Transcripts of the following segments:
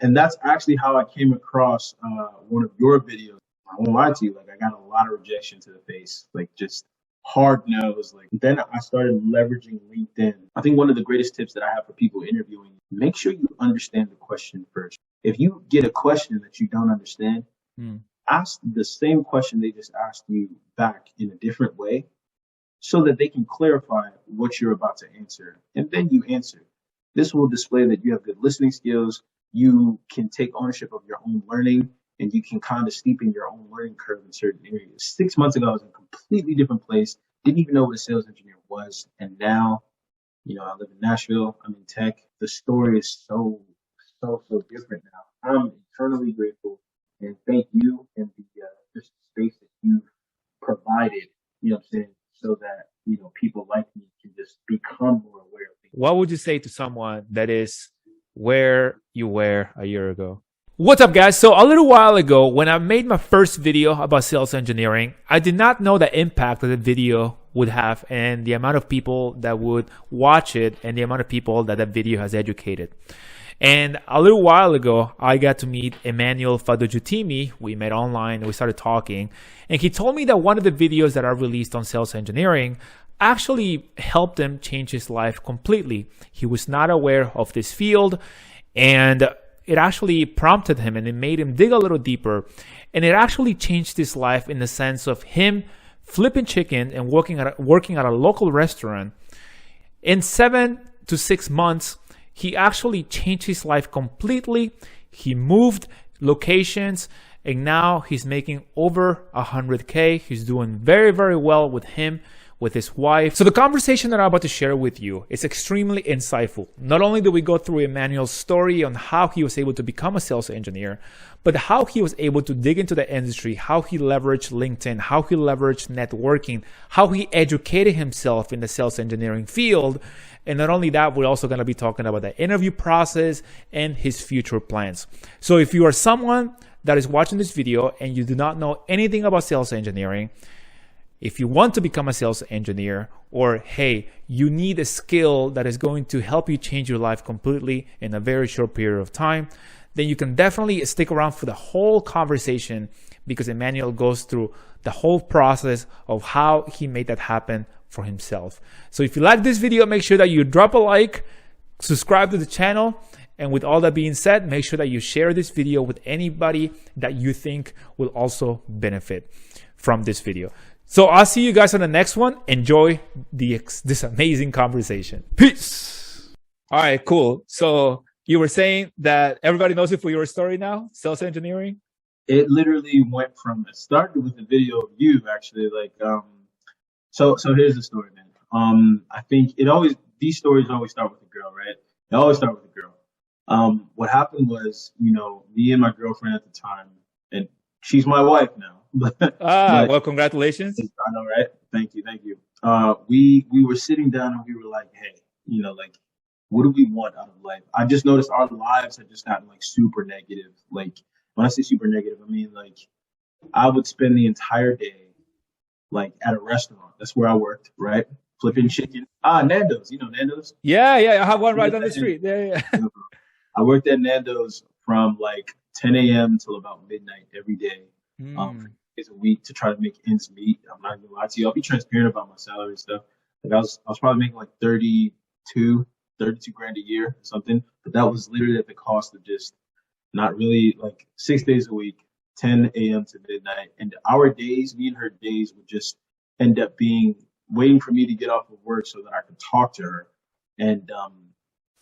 And that's actually how I came across one of your videos. I won't lie to you, like I got a lot of rejection to the face, like just hard nose. Like then I started leveraging LinkedIn. I think one of the greatest tips that I have for people interviewing, make sure you understand the question first. If you get a question that you don't understand, Mm. ask the same question they just asked you back in a different way so that they can clarify what you're about to answer. And then you answer. This will display that you have good listening skills. You can take ownership of your own learning and you can kind of steepen your own learning curve in certain areas. 6 months ago, I was in a completely different place, didn't even know what a sales engineer was. And now, I live in Nashville, I'm in tech. The story is so different now. I'm eternally grateful and thank you and the just the space that you've provided, I'm saying, so that, people like me can just become more aware of things. What would you say to someone that is where you were a year ago? What's up, guys? So a little while ago, when I made my first video about sales engineering, I did not know the impact that the video would have and the amount of people that would watch it and the amount of people that video has educated. And a little while ago, I got to meet Emmanuel. We met online and we started talking. And he told me that one of the videos that I released on sales engineering actually helped him change his life completely. He was not aware of this field and it actually prompted him and it made him dig a little deeper. And it actually changed his life in the sense of him flipping chicken and working at a local restaurant. In 7 to 6 months, he actually changed his life completely. He moved locations and now he's making over 100K. He's doing very, very well with his wife. So the conversation that I'm about to share with you is extremely insightful. Not only did we go through Emmanuel's story on how he was able to become a sales engineer, but how he was able to dig into the industry, how he leveraged LinkedIn, how he leveraged networking, how he educated himself in the sales engineering field. And not only that, we're also going to be talking about the interview process and his future plans. So if you are someone that is watching this video and you do not know anything about sales engineering, if you want to become a sales engineer, or hey, you need a skill that is going to help you change your life completely in a very short period of time, then you can definitely stick around for the whole conversation because Emmanuel goes through the whole process of how he made that happen for himself. So if you like this video, make sure that you drop a like, subscribe to the channel, and with all that being said, make sure that you share this video with anybody that you think will also benefit from this video. So I'll see you guys on the next one. Enjoy this amazing conversation. Peace. All right, cool. So you were saying that everybody knows you for your story now, sales engineering? It literally went from, it started with a video of you actually, so here's the story, man. I think these stories always start with a girl, right? They always start with a girl. What happened was, me and my girlfriend at the time, and she's my wife now. Well, congratulations. I know, right? Thank you. We were sitting down and we were like, hey, what do we want out of life? I just noticed our lives had just gotten super negative. Like when I say super negative, I mean I would spend the entire day at a restaurant. That's where I worked, right? Flipping chicken. Nando's. You know Nando's? Yeah. I have one right on the street. Yeah. I worked at Nando's from 10 a.m. till about midnight every day. 3 days a week to try to make ends meet. I'm not gonna lie to you. I'll be transparent about my salary and stuff. I was probably making 32 grand a year or something. But that was literally at the cost of just not really 6 days a week, 10 a.m. to midnight. And our days, me and her days would just end up being waiting for me to get off of work so that I could talk to her. And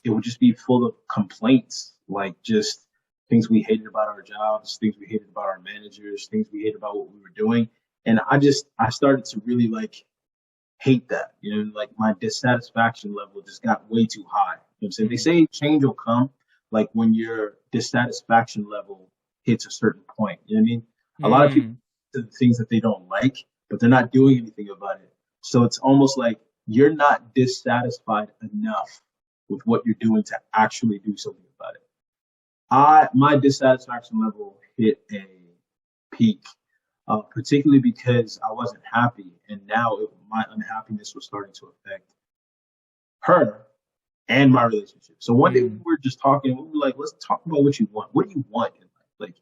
it would just be full of complaints, just things we hated about our jobs, things we hated about our managers, things we hated about what we were doing. And I started to really hate that, my dissatisfaction level just got way too high. You know what I'm saying? They say change will come when your dissatisfaction level hits a certain point. You know what I mean? A lot of people do the things that they don't like, but they're not doing anything about it. So it's almost like you're not dissatisfied enough with what you're doing to actually do something about it. My dissatisfaction level hit a peak, particularly because I wasn't happy, and now my unhappiness was starting to affect her, and my relationship. So one day we Mm. were just talking. We were like, let's talk about what you want. What do you want in life? Like,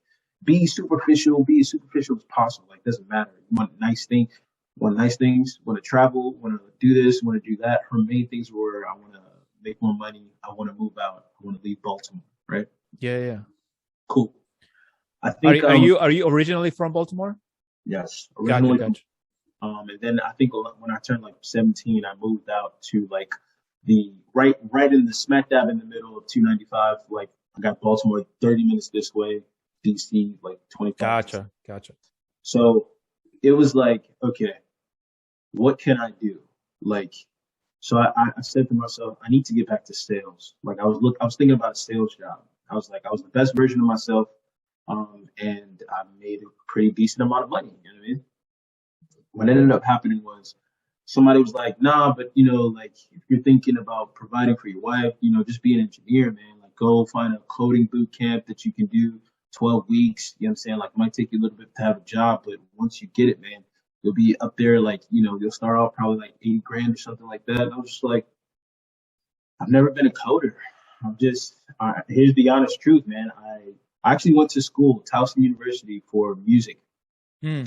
be as superficial as possible. Like, doesn't matter. You want nice things. Want nice things. Want to travel. Want to do this. Want to do that. Her main things were, I want to make more money. I want to move out. I want to leave Baltimore. Right. Yeah, yeah. Cool. I Are think are you originally from Baltimore? yes, Gotcha, originally from gotcha. and then I think when I turned like 17, I moved out to like the right in the smack dab in the middle of 295. Like I got Baltimore like 30 minutes this way, DC like 25 minutes. Gotcha, gotcha. So it was like, okay, what can I do? Like, so I said to myself, I need to get back to sales. Like I was thinking about a sales job. I was like, I was the best version of myself, and I made a pretty decent amount of money. You know what I mean? What ended up happening was somebody was like, nah, but like if you're thinking about providing for your wife, just be an engineer, man. Like go find a coding boot camp that you can do 12 weeks. You know what I'm saying? Like it might take you a little bit to have a job, but once you get it, man, you'll be up there like, you'll start off probably like 80 grand or something like that. And I was just like, I've never been a coder. Here's the honest truth, man. I actually went to school, Towson University, for music. Mm.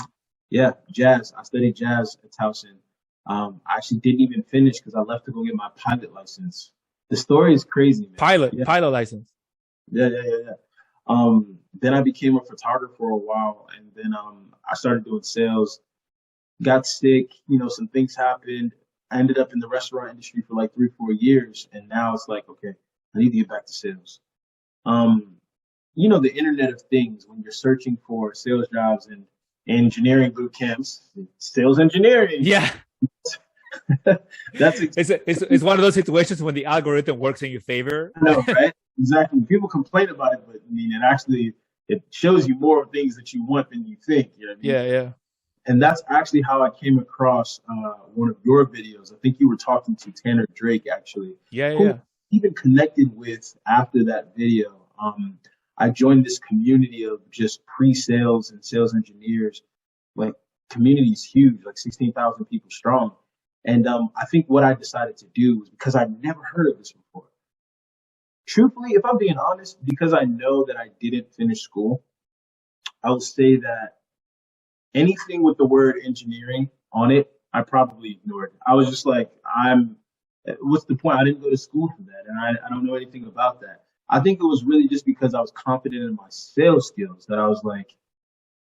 Yeah, jazz. I studied jazz at Towson. I actually didn't even finish because I left to go get my pilot license. The story is crazy, man. Pilot license. Yeah. Then I became a photographer for a while, and then I started doing sales. Got sick, some things happened. I ended up in the restaurant industry for like 3, 4 years, and now it's like, okay, I need to get back to sales. Um, the Internet of Things when you're searching for sales jobs and engineering boot camps, sales engineering. Yeah. That's It's one of those situations when the algorithm works in your favor. I know, right? Exactly. People complain about it, but I mean, it shows you more things that you want than you think. You know what I mean? Yeah, yeah. And that's actually how I came across one of your videos. I think you were talking to Tanner Drake, actually, Yeah, who yeah. even connected with after that video. I joined this community of just pre-sales and sales engineers. Like, community is huge, like 16,000 people strong. And I think what I decided to do was because I'd never heard of this before. Truthfully, if I'm being honest, because I know that I didn't finish school, I would say that anything with the word engineering on it, I probably ignored. I was just like, what's the point? I didn't go to school for that, and I don't know anything about that. I think it was really just because I was confident in my sales skills that I was like,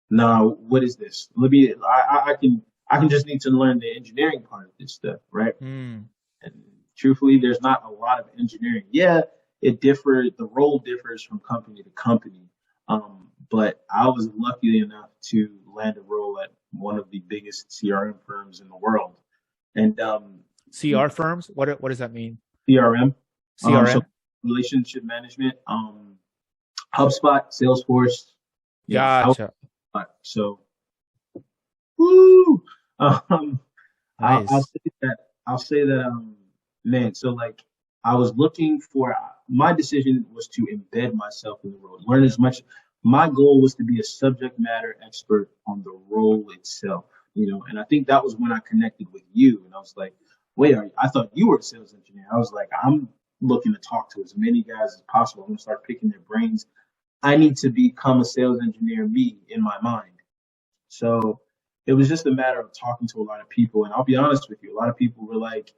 no, what is this? I can just need to learn the engineering part of this stuff, right? Mm. And truthfully, there's not a lot of engineering. Yeah, it differs. The role differs from company to company. But I was lucky enough to land a role at one of the biggest CRM firms in the world. And CR firms? What does that mean? CRM, so CRM? relationship management, HubSpot, Salesforce, Gotcha. so woo. Um, I'll Nice. say that man. So like I was looking for my decision was to embed myself in the role, learn as much. My goal was to be a subject matter expert on the role itself, and I think that was when I connected with you, and I was like, wait, I thought you were a sales engineer. I was like, I'm looking to talk to as many guys as possible. I'm gonna start picking their brains. I need to become a sales engineer, me in my mind. So it was just a matter of talking to a lot of people. And I'll be honest with you, a lot of people were like,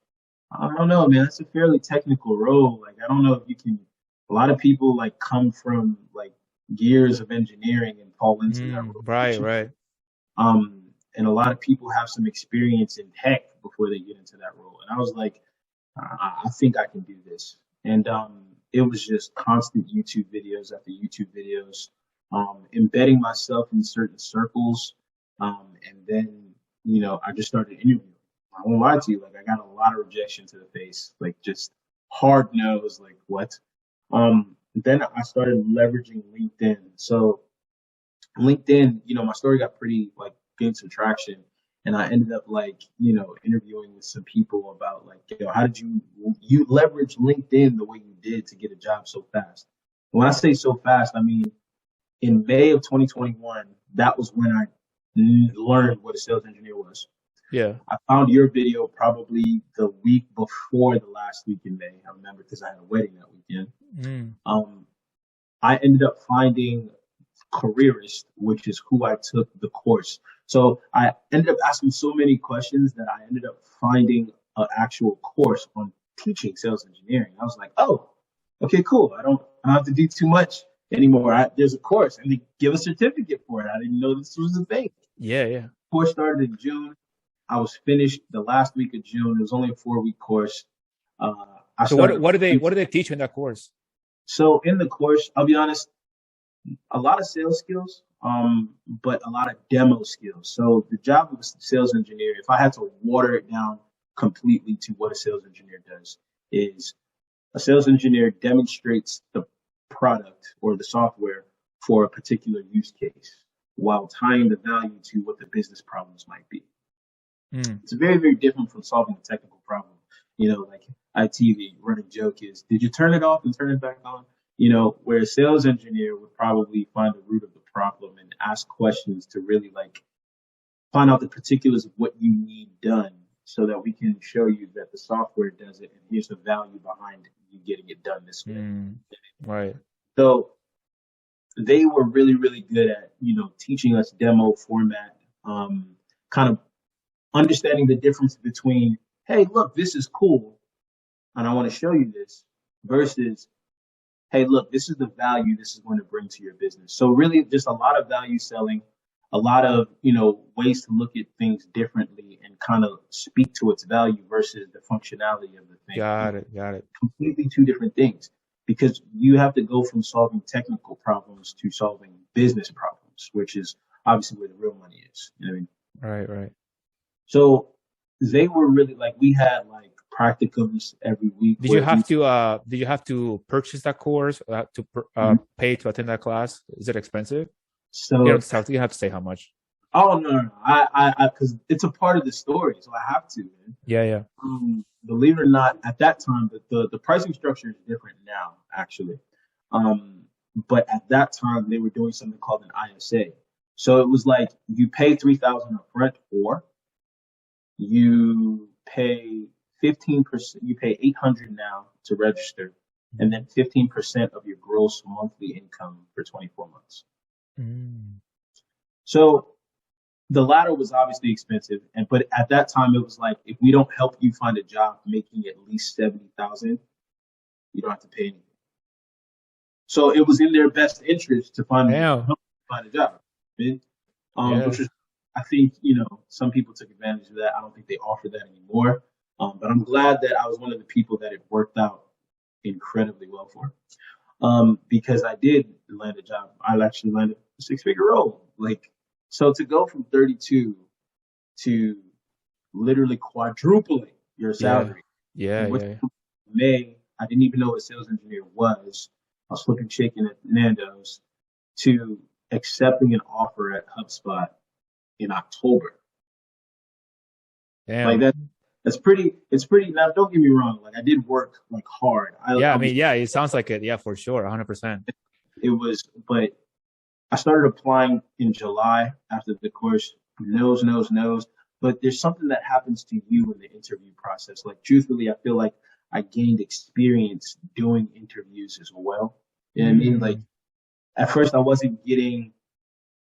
I don't know, man, that's a fairly technical role. Like, I don't know if you can, a lot of people like come from like years of engineering and fall into that Mm. role. Right, right. Um, and a lot of people have some experience in tech before they get into that role. And I was like, I think I can do this. And it was just constant YouTube videos after YouTube videos, embedding myself in certain circles. And then, I just started interviewing. I won't lie to you, like I got a lot of rejection to the face, like just hard no's, like what? Then I started leveraging LinkedIn. So LinkedIn, my story got pretty like gained some traction, and I ended up like interviewing with some people about like how did you leverage LinkedIn the way you did to get a job so fast? When I say so fast, I mean in May of 2021, that was when I learned what a sales engineer was. Yeah. I found your video probably the week before the last week in May. I remember because I had a wedding that weekend. Mm. Um, I ended up finding Careerist, which is who I took the course. So I ended up asking so many questions that I ended up finding an actual course on teaching sales engineering. I was like, oh, okay, cool. I don't have to do too much anymore. There's a course and they give a certificate for it. I didn't know this was a thing. Yeah, yeah. Course started in June. I was finished the last week of June. It was only a 4 week course. Uh, I So started what do they teach you in that course? so in the course, I'll be honest, a lot of sales skills, but a lot of demo skills. So the job of a sales engineer, if I had to water it down completely to what a sales engineer does, is a sales engineer demonstrates the product or the software for a particular use case while tying the value to what the business problems might be. Mm. It's very, very different from solving a technical problem. Like IT, the running joke is, did you turn it off and turn it back on? Where a sales engineer would probably find the root of the problem and ask questions to really like find out the particulars of what you need done so that we can show you that the software does it and here's the value behind you getting it done this way. Mm. Right. So they were really, really good at, teaching us demo format, kind of understanding the difference between, hey, look, this is cool, and I want to show you this, versus, hey, look, this is the value this is going to bring to your business. So really just a lot of value selling, a lot of, ways to look at things differently and kind of speak to its value versus the functionality of the thing. Got it. Got it. Completely two different things because you have to go from solving technical problems to solving business problems, which is obviously where the real money is. You know what I mean? Right, right. So they were really like we had like practicums every week where we Did you have to purchase that course to pay to attend that class? Is it expensive? You so don't have to say how much. oh no I because it's a part of the story, so I have to, man. Yeah, yeah. Believe it or not, at that time the pricing structure is different now, actually. Um, but at that time they were doing something called an ISA. So it was like you pay 3,000 up front or you pay 15%, you pay 800 now to register, and then 15% of your gross monthly income for 24 months. Mm. So the latter was obviously expensive, but at that time it was like if we don't help you find a job making at least 70,000, you don't have to pay anything. So it was in their best interest to Damn. find a job, Yeah. which was, I think, some people took advantage of that. I don't think they offer that anymore. But I'm glad that I was one of the people that it worked out incredibly well for. Because I did land a job. I actually landed a 6 figure role. Like, so to go from 32 to literally quadrupling your Yeah. salary, Yeah, and which yeah. May, I didn't even know what a sales engineer was. I was flipping chicken at Nando's to accepting an offer at HubSpot in October. Like Damn. that's pretty. It's pretty. Now, don't get me wrong. Like I did work like hard. Yeah, I I was. mean, yeah, it sounds like it. Yeah, for sure. 100%. It was, but I started applying in July after the course. Knows, knows, knows. But there's something that happens to you in the interview process. Like truthfully, I feel like I gained experience doing interviews as well. You know what I mean? Like Mm. at first, I wasn't getting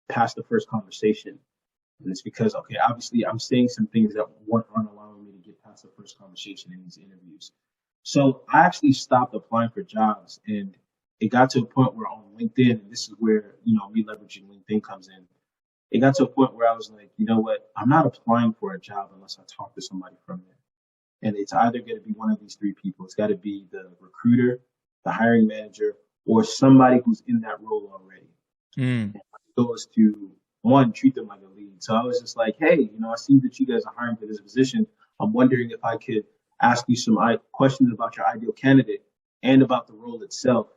past the first conversation. And it's because, okay, obviously I'm saying some things that aren't allowing me to get past the first conversation in these interviews. So I actually stopped applying for jobs and it got to a point where on LinkedIn, and this is where, me leveraging LinkedIn comes in. It got to a point where I was like, you know what? I'm not applying for a job unless I talk to somebody from there. And it's either going to be one of these three people. It's got to be the recruiter, the hiring manager, or somebody who's in that role already. Mm. Goes to one, treat them like a lead. So I was just like, hey, I see that you guys are hiring for this position. I'm wondering if I could ask you some questions about your ideal candidate and about the role itself.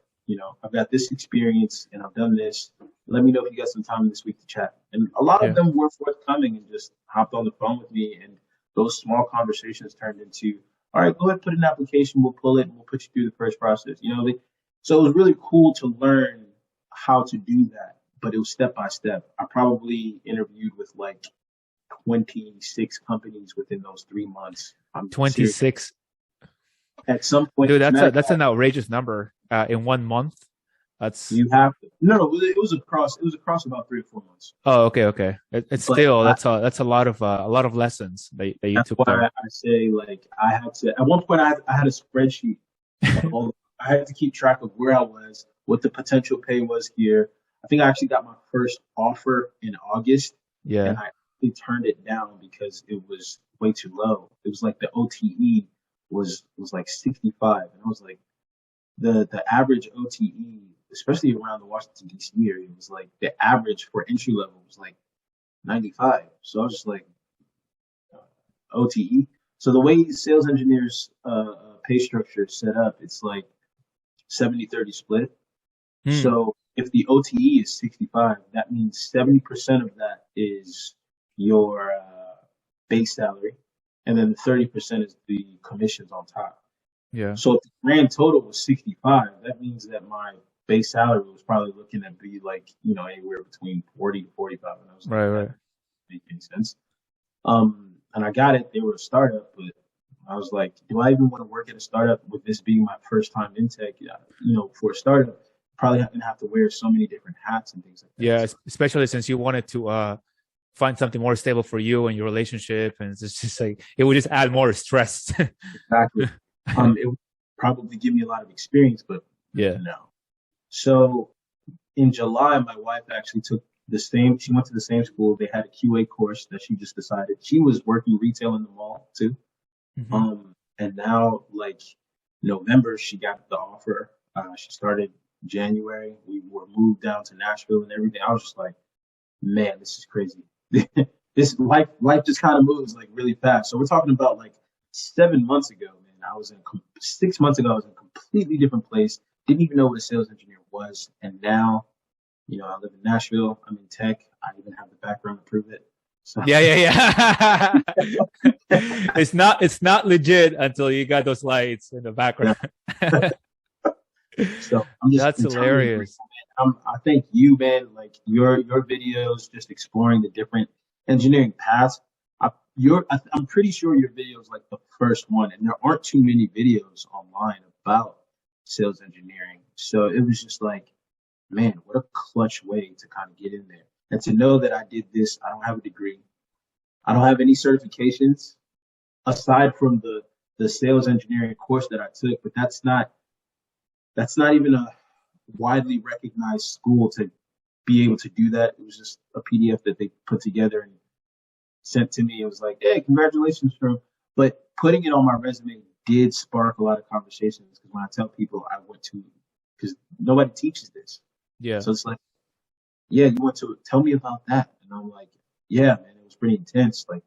I've got this experience and I've done this. Let me know if you got some time this week to chat. And a lot of Yeah. them were forthcoming and just hopped on the phone with me. And those small conversations turned into, all right, go ahead, put in an application. We'll pull it and we'll put you through the first process. So it was really cool to learn how to do that, but it was step by step. I probably interviewed with like 26 companies within those 3 months. I'm serious. 26. At some point, Dude, matter of that's an fact, outrageous number in 1 month. That's you have to, no, it was across about 3 or 4 months. oh, okay, okay. It's But still that's a lot of lessons that you that's took why there. I say like I had to. At one point, I had a spreadsheet of all. I had to keep track of where I was, what the potential pay was here. I think I actually got my first offer in August, and Yeah, I actually turned it down because it was way too low. It was like the OTE was like 65, and I was like the average OTE, especially around the Washington D.C. area, was like the average for entry level was like 95. So I was just like OTE. So the way sales engineers pay structure is set up, it's like 70-30 split. hmm. So if the OTE is 65, that means 70% of that is your base salary, and then the 30% is the commissions on top. Yeah, So if the grand total was 65, that means that my base salary was probably looking to be like, anywhere between 40 to 45. And I was like, right, that right. doesn't make any sense. And I got it. They were a startup, but I was like, do I even want to work at a startup with this being my first time in tech? Yeah, for a startup, probably gonna have to wear so many different hats and things like that. Yeah, So especially since you wanted to find something more stable for you and your relationship, and it's just like it would just add more stress. exactly. It would probably give me a lot of experience, but Yeah. no. So in July, my wife actually took the same. She went to the same school. They had a QA course that she just decided. She was working retail in the mall too. Hmm. And now like November, she got the offer. She started January. We were moved down to Nashville and everything. I was just like, man, this is crazy. This life just kind of moves like really fast. So we're talking about like 7 months ago, man. 6 months ago. I was in a completely different place. Didn't even know what a sales engineer was, and now, I live in Nashville. I'm in tech. I even have the background to prove it. So, Yeah, yeah, yeah. It's not legit until you got those lights in the yeah. background. So I'm just That's eternally grateful, hilarious. man. I thank you, man. Like your videos, just exploring the different engineering paths. I'm pretty sure your video is like the first one, and there aren't too many videos online about sales engineering. So it was just like, man, what a clutch way to kind of get in there, and to know that I did this. I don't have a degree. I don't have any certifications aside from the sales engineering course that I took, but that's not even a widely recognized school to be able to do that. It was just a PDF that they put together and sent to me. It was like, hey, congratulations, from. But putting it on my resume did spark a lot of conversations because when I tell people I went to, because nobody teaches this. Yeah. So it's like, yeah, you want to tell me about that. And I'm like, yeah, man, it was pretty intense. Like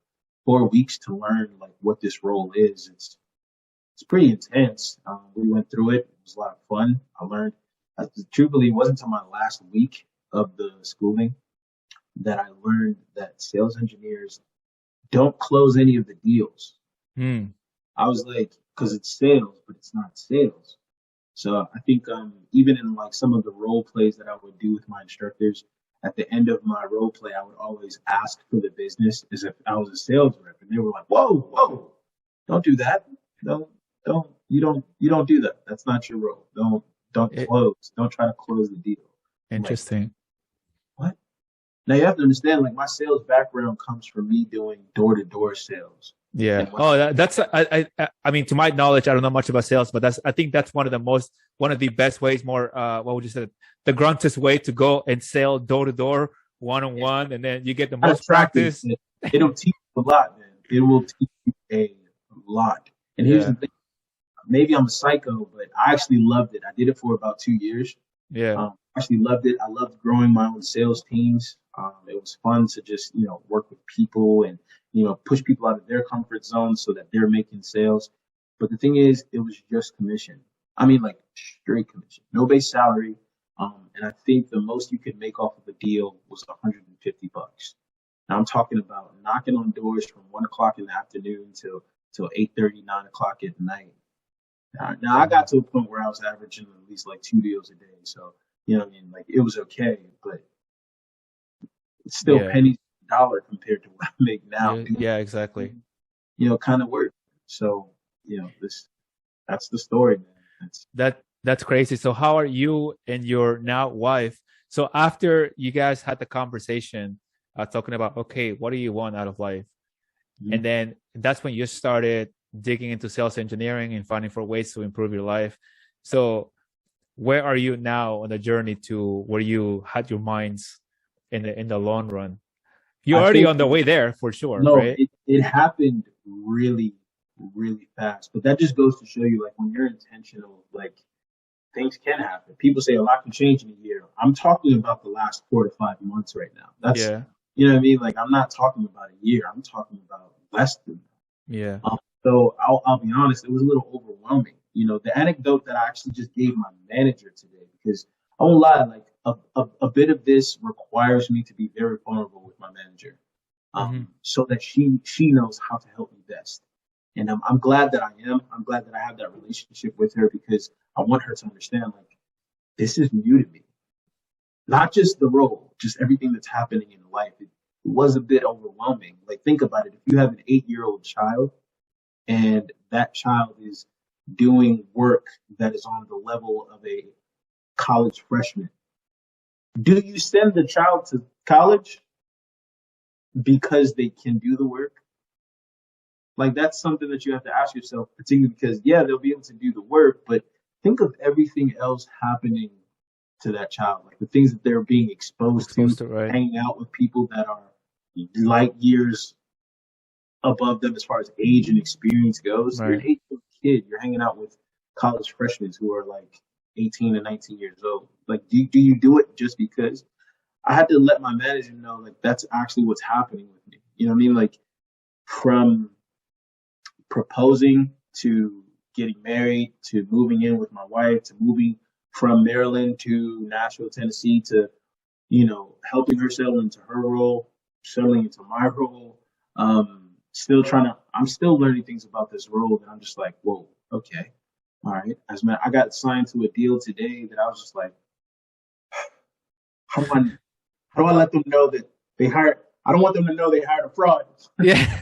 4 weeks to learn like what this role is. It's pretty intense. We went through it. It was a lot of fun. I learned. Truthfully, it wasn't until my last week of the schooling that I learned that sales engineers don't close any of the deals. Hmm. I was like, because it's sales, but it's not sales. So I think even in like some of the role plays that I would do with my instructors, at the end of my role play, I would always ask for the business as if I was a sales rep, and they were like, "Whoa, whoa, don't do that. You don't do that. That's not your role. Don't It, close. Don't try to close the deal." I'm like, interesting. what? Now you have to understand, like my sales background comes from me doing door to door sales, Yeah. and when Oh, that's I mean, to my knowledge, I don't know much about sales, but I think that's one of the best ways, more what would you say, the gruntest way to go and sell door to door, one on one, and then you get the kind of most practice, practice. it'll teach you a lot, man. It will teach you a lot. And here's the Yeah. thing: maybe I'm a psycho, but I actually loved it. I did it for about 2 years. Yeah. I actually loved it. I loved growing my own sales teams. It was fun to just work with people and push people out of their comfort zone so that they're making sales. But the thing is, it was just commission. I mean, like straight commission, no base salary. And I think the most you could make off of a deal was $150. Now I'm talking about knocking on doors from 1 o'clock in the afternoon till 8:30, 9 o'clock at night. Now I got to a point where I was averaging at least like 2 deals a day. So, what I mean? Like it was okay, but it's still Yeah. pennies dollar compared to what I make now Yeah, doing, yeah, exactly. kind of work. So, that's the story, man. That's That's crazy. So how are you and your now wife? So after you guys had the conversation, talking about, okay, what do you want out of life? mhm. And then that's when you started digging into sales engineering and finding for ways to improve your life. So where are you now on the journey to where you had your minds in the long run? You're I already think on the way there for sure, no, right? it happened really, really fast. But that just goes to show you, like, when you're intentional, like, things can happen. People say a lot can change in a year. I'm talking about the last 4 to 5 months right now. That's, Yeah, you know what I mean? Like, I'm not talking about a year. I'm talking about less than yeah. that. So I'll be honest, it was a little overwhelming. The anecdote that I actually just gave my manager today, because I won't lie, like, a bit of this requires me to be very vulnerable with my manager, Hmm. so that she knows how to help me best. And I'm glad that I am. I'm glad that I have that relationship with her, because I want her to understand, like, this is new to me. Not just the role, just everything that's happening in life. It was a bit overwhelming. Like, think about it. If you have an 8-year-old child and that child is doing work that is on the level of a college freshman, do you send the child to college because they can do the work? Like, that's something that you have to ask yourself, particularly because, yeah, they'll be able to do the work, but think of everything else happening to that child, like the things that they're being exposed to, Exposed to, right? hanging out with people that are light years above them as far as age and experience goes. You're an Right. 8-year-old kid, you're hanging out with college freshmen who are like 18 and 19 years old. Like, do you do it just because? I had to let my manager know, like, that's actually what's happening with me. You know what I mean? Like, from proposing to getting married to moving in with my wife to moving from Maryland to Nashville, Tennessee, to helping her settle into her role, settling into my role. I'm still learning things about this role that I'm just like, whoa, okay, all right. I got signed to a deal today that I was just like, how do I, how do I let them know that they hired? I don't want them to know they hired a fraud. Yeah.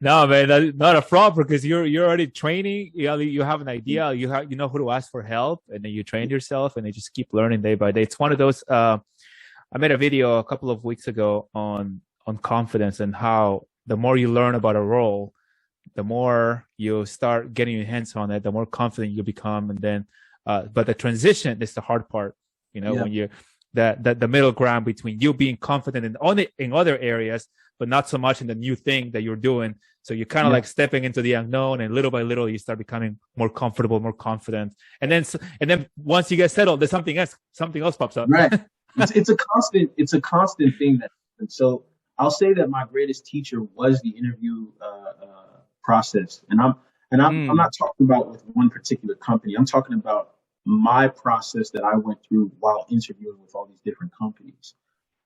No, man, that's not a fraud because you're already training. You have an idea. You know who to ask for help, and then you train yourself, and you just keep learning day by day. It's one of those. I made a video a couple of weeks ago on confidence and how the more you learn about a role, the more you start getting your hands on it, the more confident you become, and then, but the transition is the hard part. Yeah, When you the middle ground between you being confident in other areas, but not so much in the new thing that you're doing. So you're kind of yeah, like stepping into the unknown, and little by little you start becoming more comfortable, more confident, and then once you get settled, there's something else pops up. right. It's a constant thing that. And so I'll say that my greatest teacher was the interview process, and I'm Mm, not talking about with one particular company. I'm talking about my process that I went through while interviewing with all these different companies.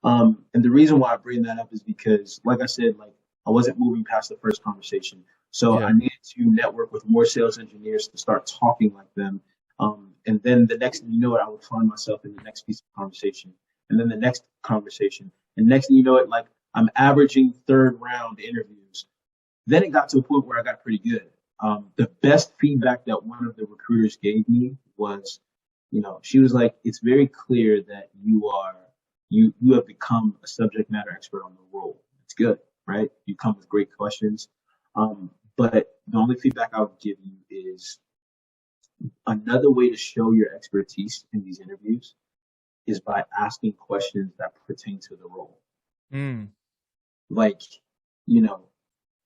And the reason why I bring that up is because, like I said, like, I wasn't moving past the first conversation. So I yeah. needed to network with more sales engineers to start talking like them. And then the next thing you know it, I would find myself in the next piece of conversation, and then the next conversation. And next thing you know it, like, I'm averaging third round interviews. Then it got to a point where I got pretty good. The best feedback that one of the recruiters gave me was, she was like, "It's very clear that you have become a subject matter expert on the role. It's good, right? You come with great questions." But the only feedback I would give you is, another way to show your expertise in these interviews is by asking questions that pertain to the role. Mm, Like, you know,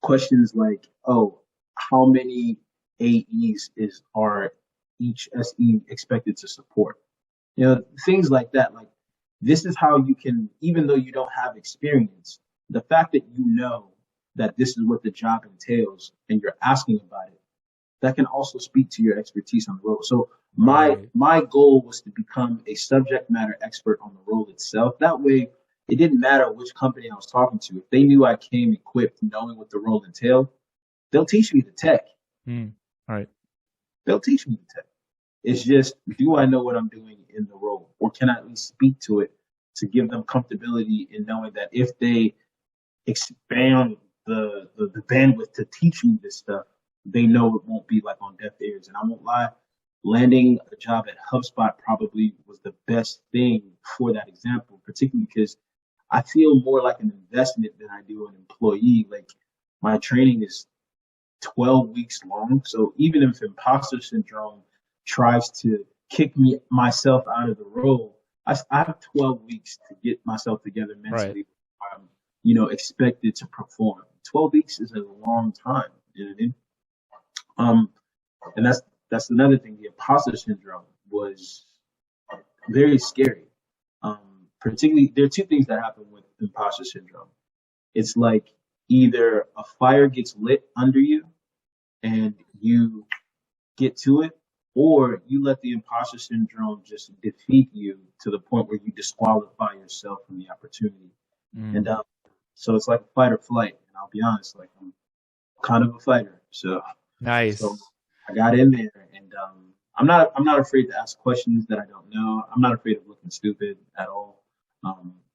questions like, "Oh, how many AEs are each SE expected to support?" Things like that. Like, this is how you can, even though you don't have experience, the fact that you know that this is what the job entails and you're asking about it, that can also speak to your expertise on the role. So my right. my goal was to become a subject matter expert on the role itself. That way, it didn't matter which company I was talking to. If they knew I came equipped, knowing what the role entailed, they'll teach me the tech. Mm, right. They'll teach me the tech. It's just, do I know what I'm doing in the role, or can I at least speak to it to give them comfortability in knowing that if they expand the bandwidth to teach me this stuff, they know it won't be like on deaf ears. And I won't lie, landing a job at HubSpot probably was the best thing for that example, particularly because I feel more like an investment than I do an employee. Like my training is 12 weeks long. So even if imposter syndrome tries to kick me myself out of the role, I have 12 weeks to get myself together Right. mentally. I'm, you know, expected to perform. 12 weeks is a long time. You know what I mean? Um, and that's another thing. The imposter syndrome was very scary. Particularly, there are two things that happen with imposter syndrome. It's like either a fire gets lit under you and you get to it, or you let the imposter syndrome just defeat you to the point where you disqualify yourself from the opportunity. And Mm. so it's like fight or flight. And I'll be honest, like I'm kind of a fighter. So Nice. I got in there, and I'm not afraid to ask questions that I don't know. I'm not afraid of looking stupid at all.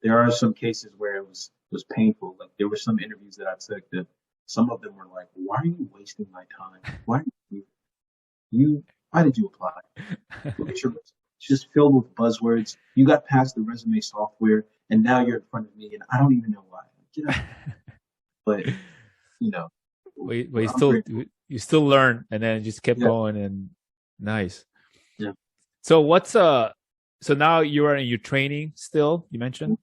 There are some cases where it was painful. Like there were some interviews that I took that some of them were like, "Why are you wasting my time? Why are you why did you apply? Look at your resume. It's just filled with buzzwords. You got past the resume software, and now you're in front of me, and I don't even know why. Get out." But you know, But I'm grateful. you still learn and then just kept Yeah, going and nice. yeah, So so now you are in your training still, you mentioned?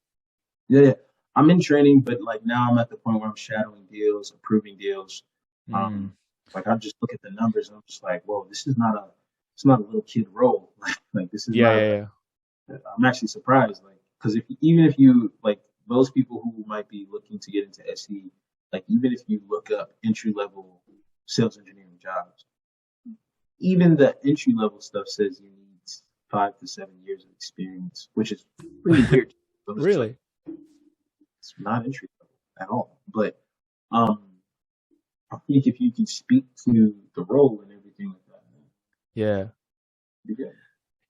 yeah, yeah. I'm in training, but like now I'm at the point where I'm shadowing deals, approving deals. Um, Mm. like I just look at the numbers and I'm just like, whoa, it's not a little kid role. Like this is Yeah, not yeah, a. yeah. I'm actually surprised, like, because if even if you like those people who might be looking to get into SE, like even if you look up entry level sales engineering jobs, even the entry level stuff says you need 5 to 7 years of experience, which is really weird. So it's like Really? it's not entry level at all. But um, I think if you can speak to the role and everything like that, Yeah. you're good.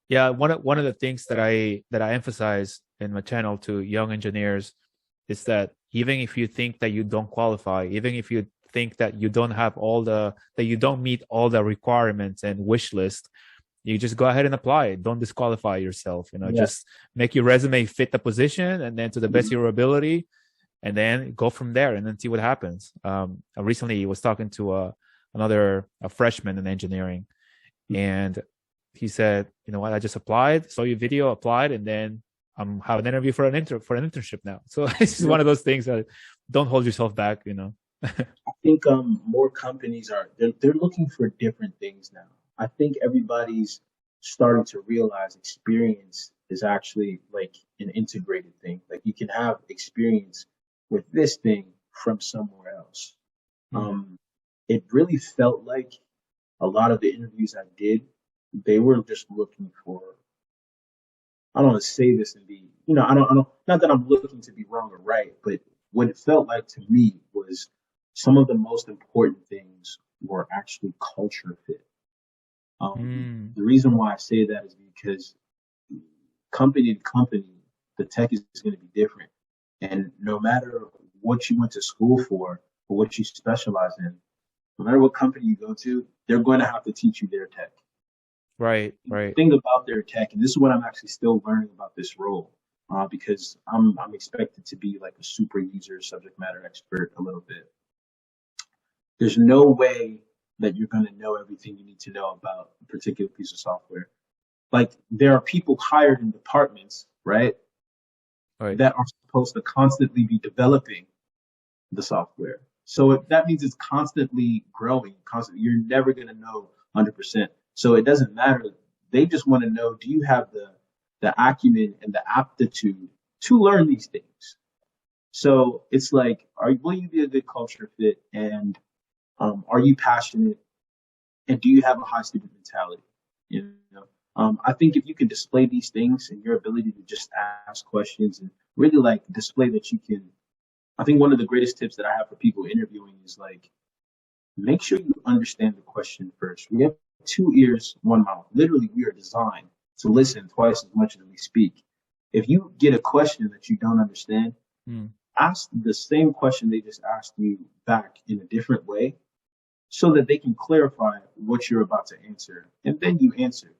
Yeah, one of the things that I emphasize in my channel to young engineers is that even if you think that you don't qualify, even if you think that you don't have that you don't meet all the requirements and wish list, you just go ahead and apply it. Don't disqualify yourself. You know, Yeah. just make your resume fit the position, and then to the best Mhm. of your ability, and then go from there, and then see what happens. I recently was talking to a freshman in engineering, and he said, "You know what? I just applied, saw your video, applied, and then I'm have an interview for for an internship now." So it's just Yeah. one of those things that don't hold yourself back. You know. I think more companies are they're looking for different things now. I think everybody's starting to realize experience is actually like an integrated thing. Like you can have experience with this thing from somewhere else. Mm. Um, it really felt like a lot of the interviews I did, they were just looking for. I don't want to say this and be, I don't, not that I'm looking to be wrong or right, but what it felt like to me was some of the most important things were actually culture fit. Mm. The reason why I say that is because company to company, the tech is going to be different. And no matter what you went to school for or what you specialize in, no matter what company you go to, they're going to have to teach you their tech. Right. The Right. thing about their tech, and this is what I'm actually still learning about this role, because I'm expected to be like a super user, subject matter expert a little bit. There's no way that you're going to know everything you need to know about a particular piece of software. Like there are people hired in departments, right, Right. that are supposed to constantly be developing the software. So that means it's constantly growing. Constantly, you're never going to know 100%. So it doesn't matter. They just want to know: do you have the acumen and the aptitude to learn these things? So it's like, will you be a good culture fit, and are you passionate, and do you have a high student mentality? You know, I think if you can display these things and your ability to just ask questions and really like display that you can. I think one of the greatest tips that I have for people interviewing is like, make sure you understand the question first. We have 2 ears, 1 mouth. Literally, we are designed to listen twice as much as we speak. if you get a question that you don't understand, Mm. ask the same question they just asked you back in a different way so that they can clarify what you're about to answer. And then you answer.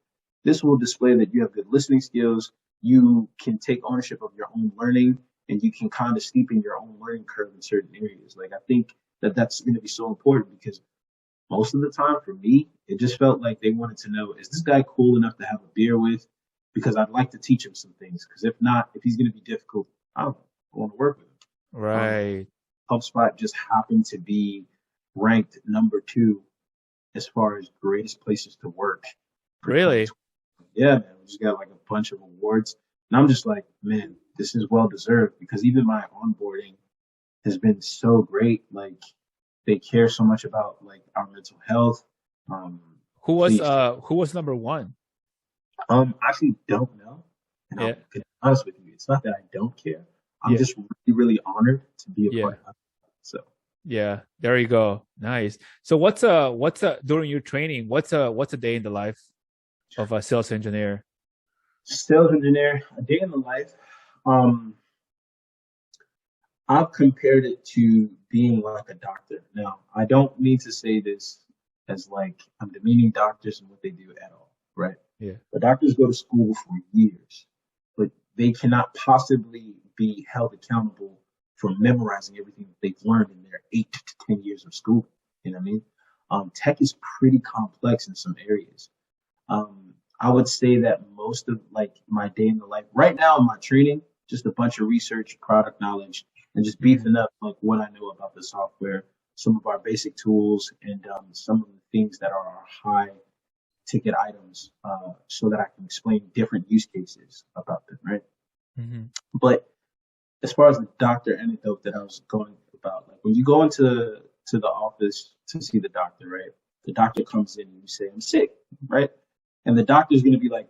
This will display that you have good listening skills. You can take ownership of your own learning and you can kind of steepen your own learning curve in certain areas. Like, I think that that's going to be so important because most of the time for me, it just felt like they wanted to know, is this guy cool enough to have a beer with? Because I'd like to teach him some things. Because if not, if he's going to be difficult, I don't want to work with him. Right. HubSpot just happened to be ranked number 2 as far as greatest places to work for Really? 2020. Yeah, man, we just got like a bunch of awards. And I'm just like, man, this is well deserved because even my onboarding has been so great. Like, they care so much about like our mental health. Um, please, Who was number one? I actually don't know, and Yeah. I'll be honest with you. It's not that I don't care. I'm Yeah. just really, really honored to be a Yeah. part of it. So, Yeah. There you go. Nice. So what's during your training, what's a day in the life of a sales engineer? sales engineer, a day in the life. Um, I've compared it to being like a doctor. Now, I don't mean to say this as like I'm demeaning doctors and what they do at all, right? Yeah. The doctors go to school for years, but they cannot possibly be held accountable for memorizing everything that they've learned in their 8 to 10 years of school. You know what I mean? Tech is pretty complex in some areas. I would say that most of like my day in the life right now in my training, just a bunch of research, product knowledge, and just Mm. beefing up like what I know about the software, some of our basic tools, and some of the things that are our high ticket items, so that I can explain different use cases about them, right? Hmm. But as far as the doctor anecdote that I was going about, like when you go into the office to see the doctor, right? The doctor comes in and you say, "I'm sick," right? And the doctor's going to be like,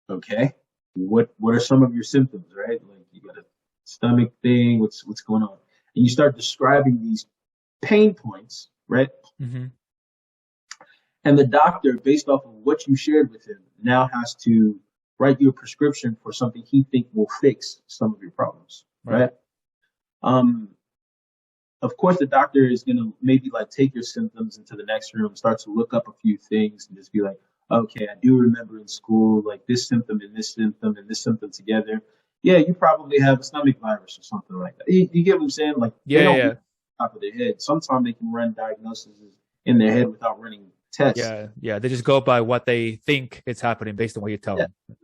"Okay, what are some of your symptoms, right? Like you got a stomach thing, what's going on?" And you start describing these pain points, right? Hmm. And the doctor, based off of what you shared with him, now has to write you a prescription for something he think will fix some of your problems, Right. right? Um, of course, the doctor is going to maybe like take your symptoms into the next room, start to look up a few things, and just be like, okay, I do remember in school, like this symptom and this symptom and this symptom together. Yeah, you probably have a stomach virus or something like that. You get what I'm saying? Like they Yeah, don't yeah, read top of their head. Sometimes they can run diagnoses in their head without running tests. yeah, yeah. They just go by what they think is happening based on what you tell Yeah. them.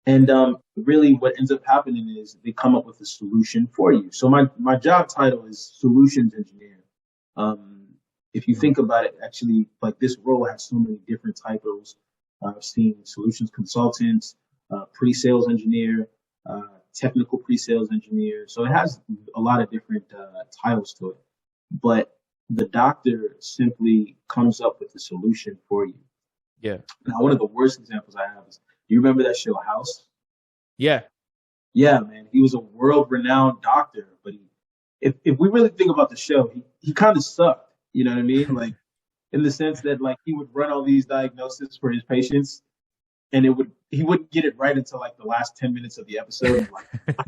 And really, what ends up happening is they come up with a solution for you. So my job title is solutions engineer. Um, if you Mm. think about it, actually, like this role has so many different titles. I've seen solutions consultant, pre-sales engineer, technical pre-sales engineer. So it has a lot of different titles to it. But the doctor simply comes up with a solution for you. Yeah, Now, one of the worst examples I have is, do you remember that show House? yeah. Yeah, man, he was a world-renowned doctor, but if we really think about the show, he kind of sucked. You know what I mean? Like in the sense that like he would run all these diagnoses for his patients, and he wouldn't get it right until like the last 10 minutes of the episode, and like, and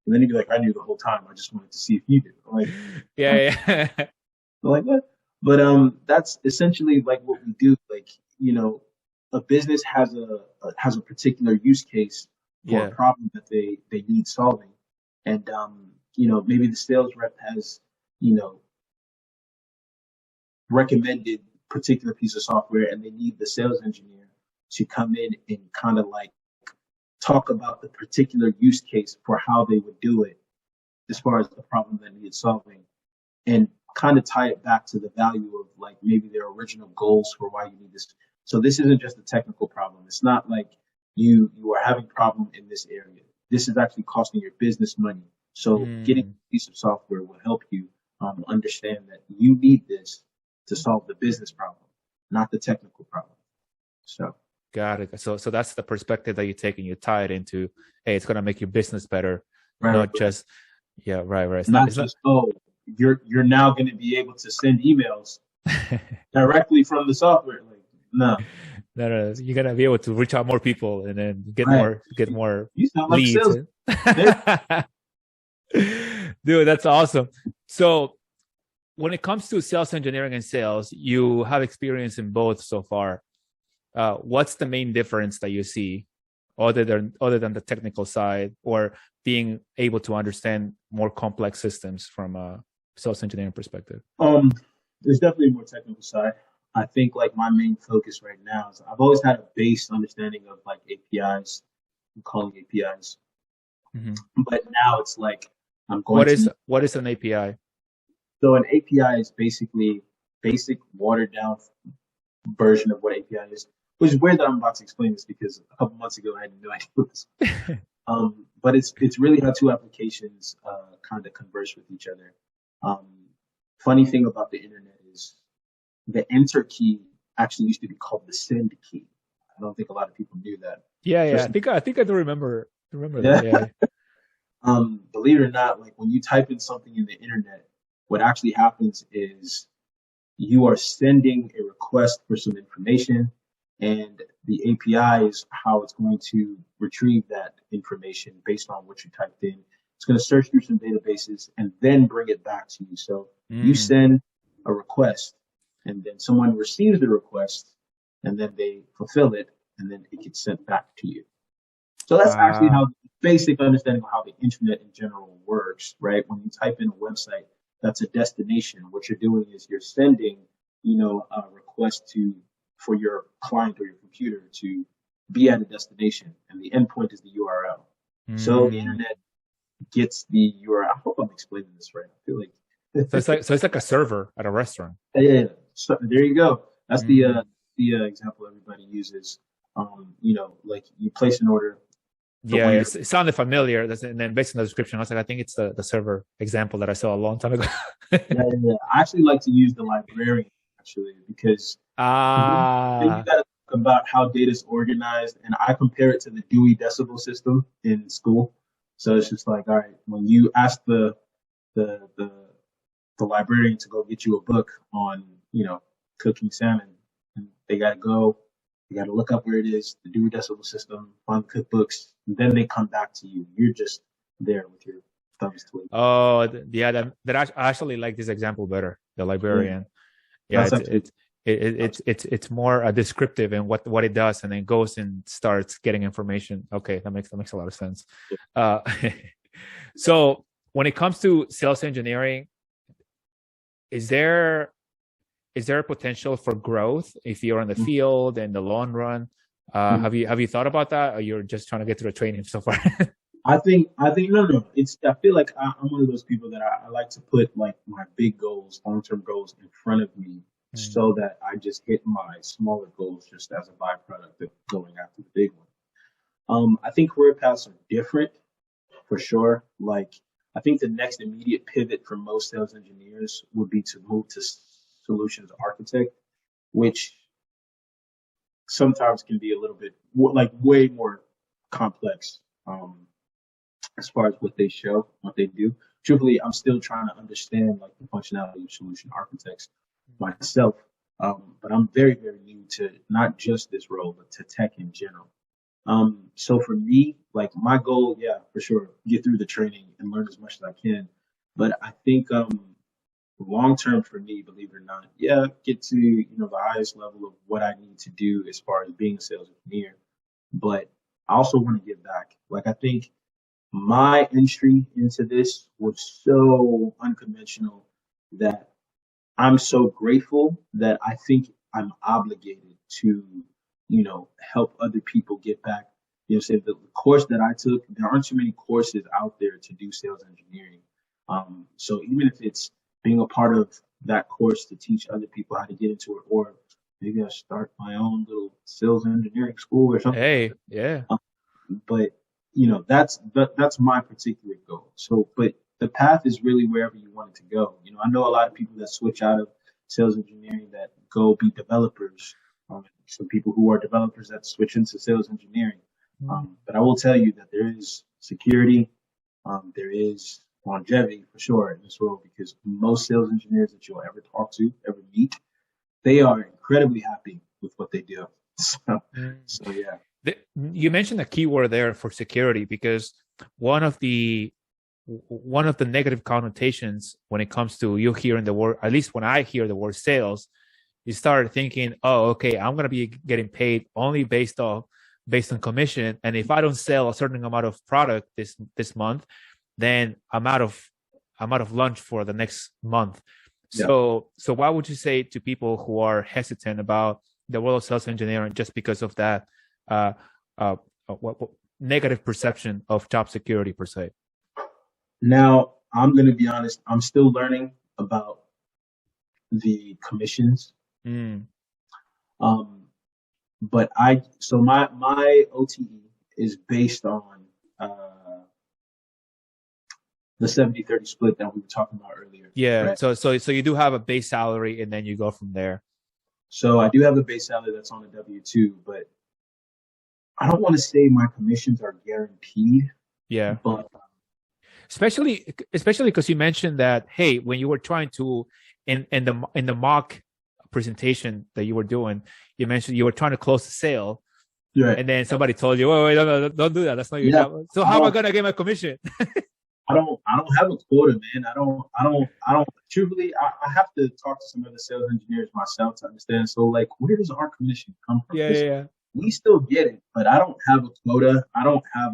then he'd be like, "I knew the whole time. I just wanted to see if you did." Like, Yeah, yeah. like what? But that's essentially like what we do. Like, a business has a particular use case for a Yeah. problem that they need solving, and maybe the sales rep has you know recommended particular piece of software, and they need the sales engineer to come in and kind of like talk about the particular use case for how they would do it as far as the problem that needs solving, and kind of tie it back to the value of like maybe their original goals for why you need this. So this isn't just a technical problem. It's not like you are having a problem in this area. This is actually costing your business money. So getting Mm. a piece of software will help you understand that you need this to solve the business problem, not the technical problem. So Got it. So that's the perspective that you take and you tie it into, hey, it's gonna make your business better, right, right, not right. just yeah, right, right. Not It's not just, oh, you're now going to be able to send emails directly from the software. Like, no. No, you're gonna be able to reach out more people and then get Right. more You sound like a leads. sales. There. Dude, that's awesome. So when it comes to sales engineering and sales, you have experience in both so far. What's the main difference that you see other than the technical side or being able to understand more complex systems from a sales engineering perspective? There's definitely a more technical side. I think like my main focus right now is I've always had a base understanding of like APIs and calling APIs, Mm-hmm. but now it's like I'm going to need. What is an API? So an API is basically basic watered down version of what API is, which is weird that I'm about to explain this because a couple months ago I had no idea what this was. But it's really how two applications kind of converse with each other. Um, Funny thing about the internet is the enter key actually used to be called the send key. I don't think a lot of people knew that. Yeah. Especially, I think I do remember that. yeah. Yeah. Believe it or not, like when you type in something in the internet, what actually happens is you are sending a request for some information, and the API is how it's going to retrieve that information based on what you typed in. It's going to search through some databases and then bring it back to you. So you Mm. send a request, and then someone receives the request, and then they fulfill it, and then it gets sent back to you. So that's actually Ah. how basic understanding of how the internet in general works, right? When you type in a website, that's a destination. What you're doing is you're sending, a request to for your client or your computer to be at a destination, and the endpoint is the URL. So the Mm. internet gets the URL. I hope I'm explaining this right. I feel like So it's like a server at a restaurant. yeah. So there you go. That's Mm. the example everybody uses. Like you place an order, but Yeah, when you're it sounded familiar. And then based on the description, I was like, I think it's the server example that I saw a long time ago. yeah. I actually like to use the librarian actually because then you Ah, got to think about how data is organized, and I compare it to the Dewey Decimal System in school. So it's just like, all right, when you ask the the, the librarian to go get you a book on cooking salmon, and they got to look up where it is, the Dewey Decimal System, find cookbooks, and then they come back to you. You're just there with your thumbs twiddled. oh, yeah. I actually like this example better. The Yeah, librarian. Yeah, that's actually it's more descriptive in what it does, and then goes and starts getting information. Okay, that makes a lot of sense. Uh, so when it comes to sales engineering, is there a potential for growth if you're in the field in the long run? Have you thought about that, or you're just trying to get through the training so far? I think no. I feel like I'm one of those people that I like to put like my big goals, long term goals in front of me Mm. so that I just hit my smaller goals just as a byproduct of going after the big one. I think career paths are different for sure. Like I think the next immediate pivot for most sales engineers would be to move to solutions architect, which sometimes can be a little bit like way more complex. As far as what they show, what they do. Truthfully, I'm still trying to understand like the functionality of solution architects myself. But I'm very, very new to not just this role, but to tech in general. So for me, like my goal, yeah, for sure, get through the training and learn as much as I can. But I think long term for me, believe it or not, yeah, get to the highest level of what I need to do as far as being a sales engineer. But I also want to give back. Like I think my entry into this was so unconventional that I'm so grateful that I think I'm obligated to, help other people get back. Say the course that I took, there aren't too many courses out there to do sales engineering. So even if it's being a part of that course to teach other people how to get into it, or maybe I start my own little sales engineering school or something like Hey, that. yeah. But that's my particular goal. So, but the path is really wherever you want it to go. I know a lot of people that switch out of sales engineering that go be developers. Some people who are developers that switch into sales engineering. But I will tell you that there is security, there is longevity for sure in this role because most sales engineers that you'll ever talk to, ever meet, they are incredibly happy with what they do. So, Mm. so yeah. You mentioned a keyword there for security, because one of the one of the negative connotations when it comes to you hearing the word, at least when I hear the word sales, you start thinking, oh, okay, I'm gonna be getting paid only based on commission, and if I don't sell a certain amount of product this month, then I'm out of lunch for the next month. Yeah. So what would you say to people who are hesitant about the world of sales engineering just because of that uh, uh, what negative perception of job security per se? Now, I'm going to be honest. I'm still learning about the commissions. Mm. Um, but my OTE is based on uh, the 70-30 split that we were talking about earlier, Yeah. right? So you do have a base salary, and then you go from there. So I do have a base salary that's on a W-2, but I don't want to say my commissions are guaranteed, Yeah. but Especially because you mentioned that, hey, when you were trying to in the mock presentation that you were doing, you mentioned you were trying to close the sale, right. and then somebody told you, wait, no, don't do that. That's not your Yeah, job. So I how am I don't, gonna get my commission? I don't have a quota, man. I don't. Truthfully, I have to talk to some other sales engineers myself to understand. So, like, where does our commission come from? Yeah, yeah, Because yeah. we still get it, but I don't have a quota. I don't have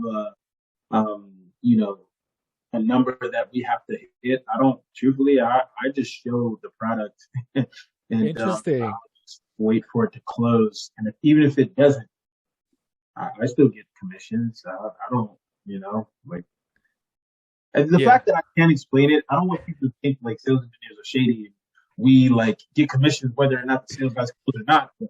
you know, a number that we have to hit. I don't. Truthfully, I just show the product, and Interesting. I'll just wait for it to close. And even if it doesn't, I still get commissions. I don't, like. And the Yeah. fact that I can't explain it, I don't want people to think like sales engineers are shady and we like get commissions whether or not the sales guy's close or not. But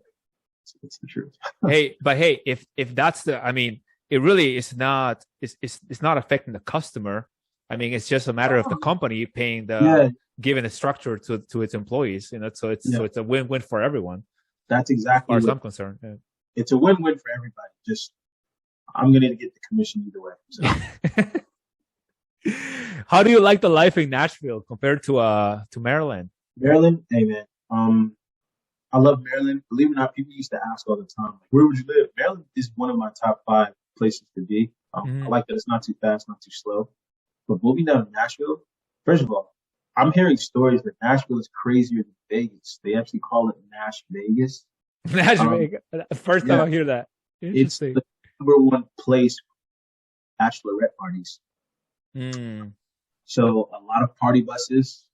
it's the truth. Hey, but hey, if that's the, I mean, it really is not. It's not affecting the customer. I mean, it's just a matter of the company paying the Yeah, giving a structure to its employees. So yeah, it's a win-win for everyone, that's as far exactly as what I'm concerned. Yeah. it's a win-win for everybody. Just I'm gonna get the commission either way. So How do you like the life in Nashville compared to Maryland? Maryland, hey man, I love Maryland. Believe it or not, people used to ask all the time, like, where would you live? Maryland is one of my top 5 places to be. I Mm. like that it's not too fast, not too slow. But moving down to Nashville, first of all, I'm hearing stories that Nashville is crazier than Vegas. They actually call it Nash Vegas. Um, Nashville. First time yeah, I hear that. it's Interesting. the #1 place for bachelorette parties. Mm. So a lot of party buses,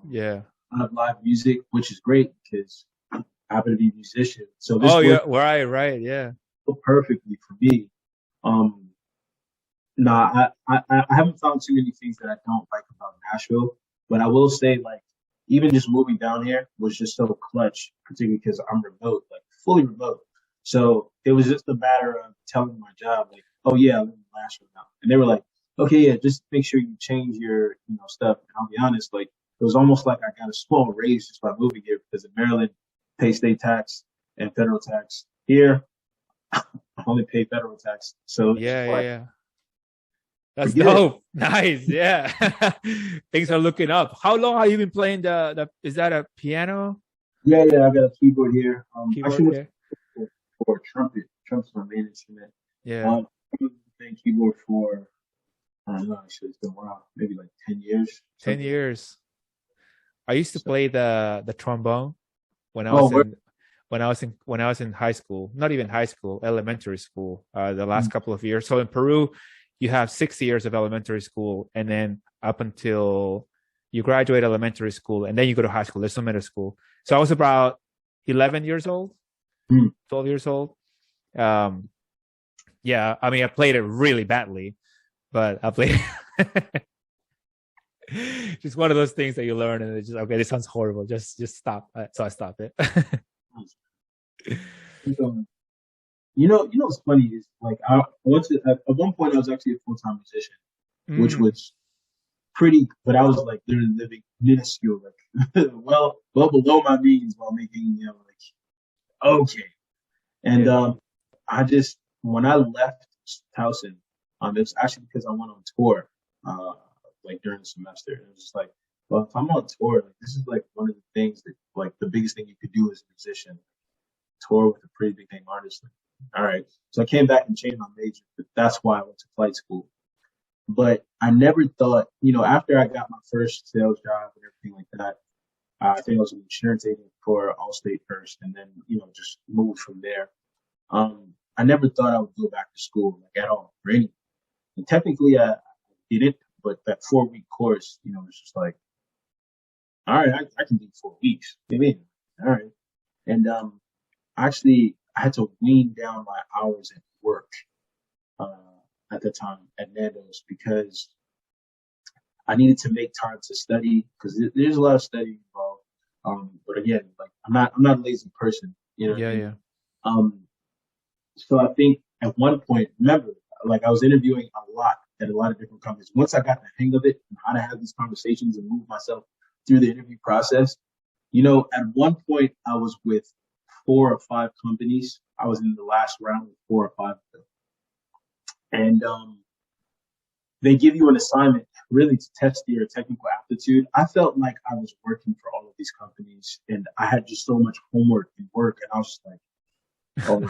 Yeah. a lot of live music, which is great because I happen to be a musician. So Oh this yeah. works Right. Right. Yeah. perfectly for me. Um, Nah, I haven't found too many things that I don't like about Nashville, but I will say like even just moving down here was just so clutch, particularly because I'm remote, like fully remote. So it was just a matter of telling my job like, oh yeah, I live in Nashville now, and they were like, okay, yeah, just make sure you change your stuff. And I'll be honest, like it was almost like I got a small raise just by moving here because in Maryland, pay state tax and federal tax. Here, I only pay federal tax, so it's Yeah. just Yeah. like Yeah. That's forget it. dope. Nice. Yeah. Things are looking up. How long have you been playing the is that a piano Yeah, yeah, I got a keyboard here. I keyboard? actually went Yeah. for a trumpet. Trumpet's my main instrument. Yeah. I've been playing keyboard for, I don't know, actually, it's been a while, maybe like 10 years, 10 something like that. years. I used to So, play the trombone when I oh, was in when I was in high school, not even high school, elementary school, the last couple of years. So in Peru, you have 6 years of elementary school, and then up until you graduate elementary school, and then you go to high school. There's no middle school. So I was about 11 years old, mm, 12 years old. Um, yeah, I mean, I played it really badly, but I played just one of those things that you learn, and it's just okay. This sounds horrible. Just stop. So I stopped it. nice. What's funny is like I went to at one point I was actually a full-time musician, which Mm, was pretty, but I was like literally living minuscule, like well below my means while making like okay. And yeah. I just when I left Towson, it was actually because I went on tour, uh, like during the semester. And it was just like, well, if I'm on tour, like this is like one of the things that like the biggest thing you could do as a musician. tour with a pretty big name artist. All right. So I came back and changed my major, but that's why I went to flight school. But I never thought, after I got my first sales job and everything like that, I think I was an insurance agent for Allstate first, and then just moved from there. I never thought I would go back to school like at all for anything. And technically, I did it, but that 4 week course, it's just like, all right, I can do 4 weeks. What do you mean? All right. And actually, I had to wean down my hours at work uh, at the time at Nando's because I needed to make time to study because there's a lot of studying involved. But again, like I'm not a lazy person. You know what I Yeah, mean? yeah. Um, so I think at one point, remember, like I was interviewing a lot at a lot of different companies. Once I got the hang of it and how to have these conversations and move myself through the interview process, at one point I was with 4 or 5 companies. I was in the last round with 4 or 5 of them. And they give you an assignment really to test your technical aptitude. I felt like I was working for all of these companies and I had just so much homework and work. And I was just like, oh,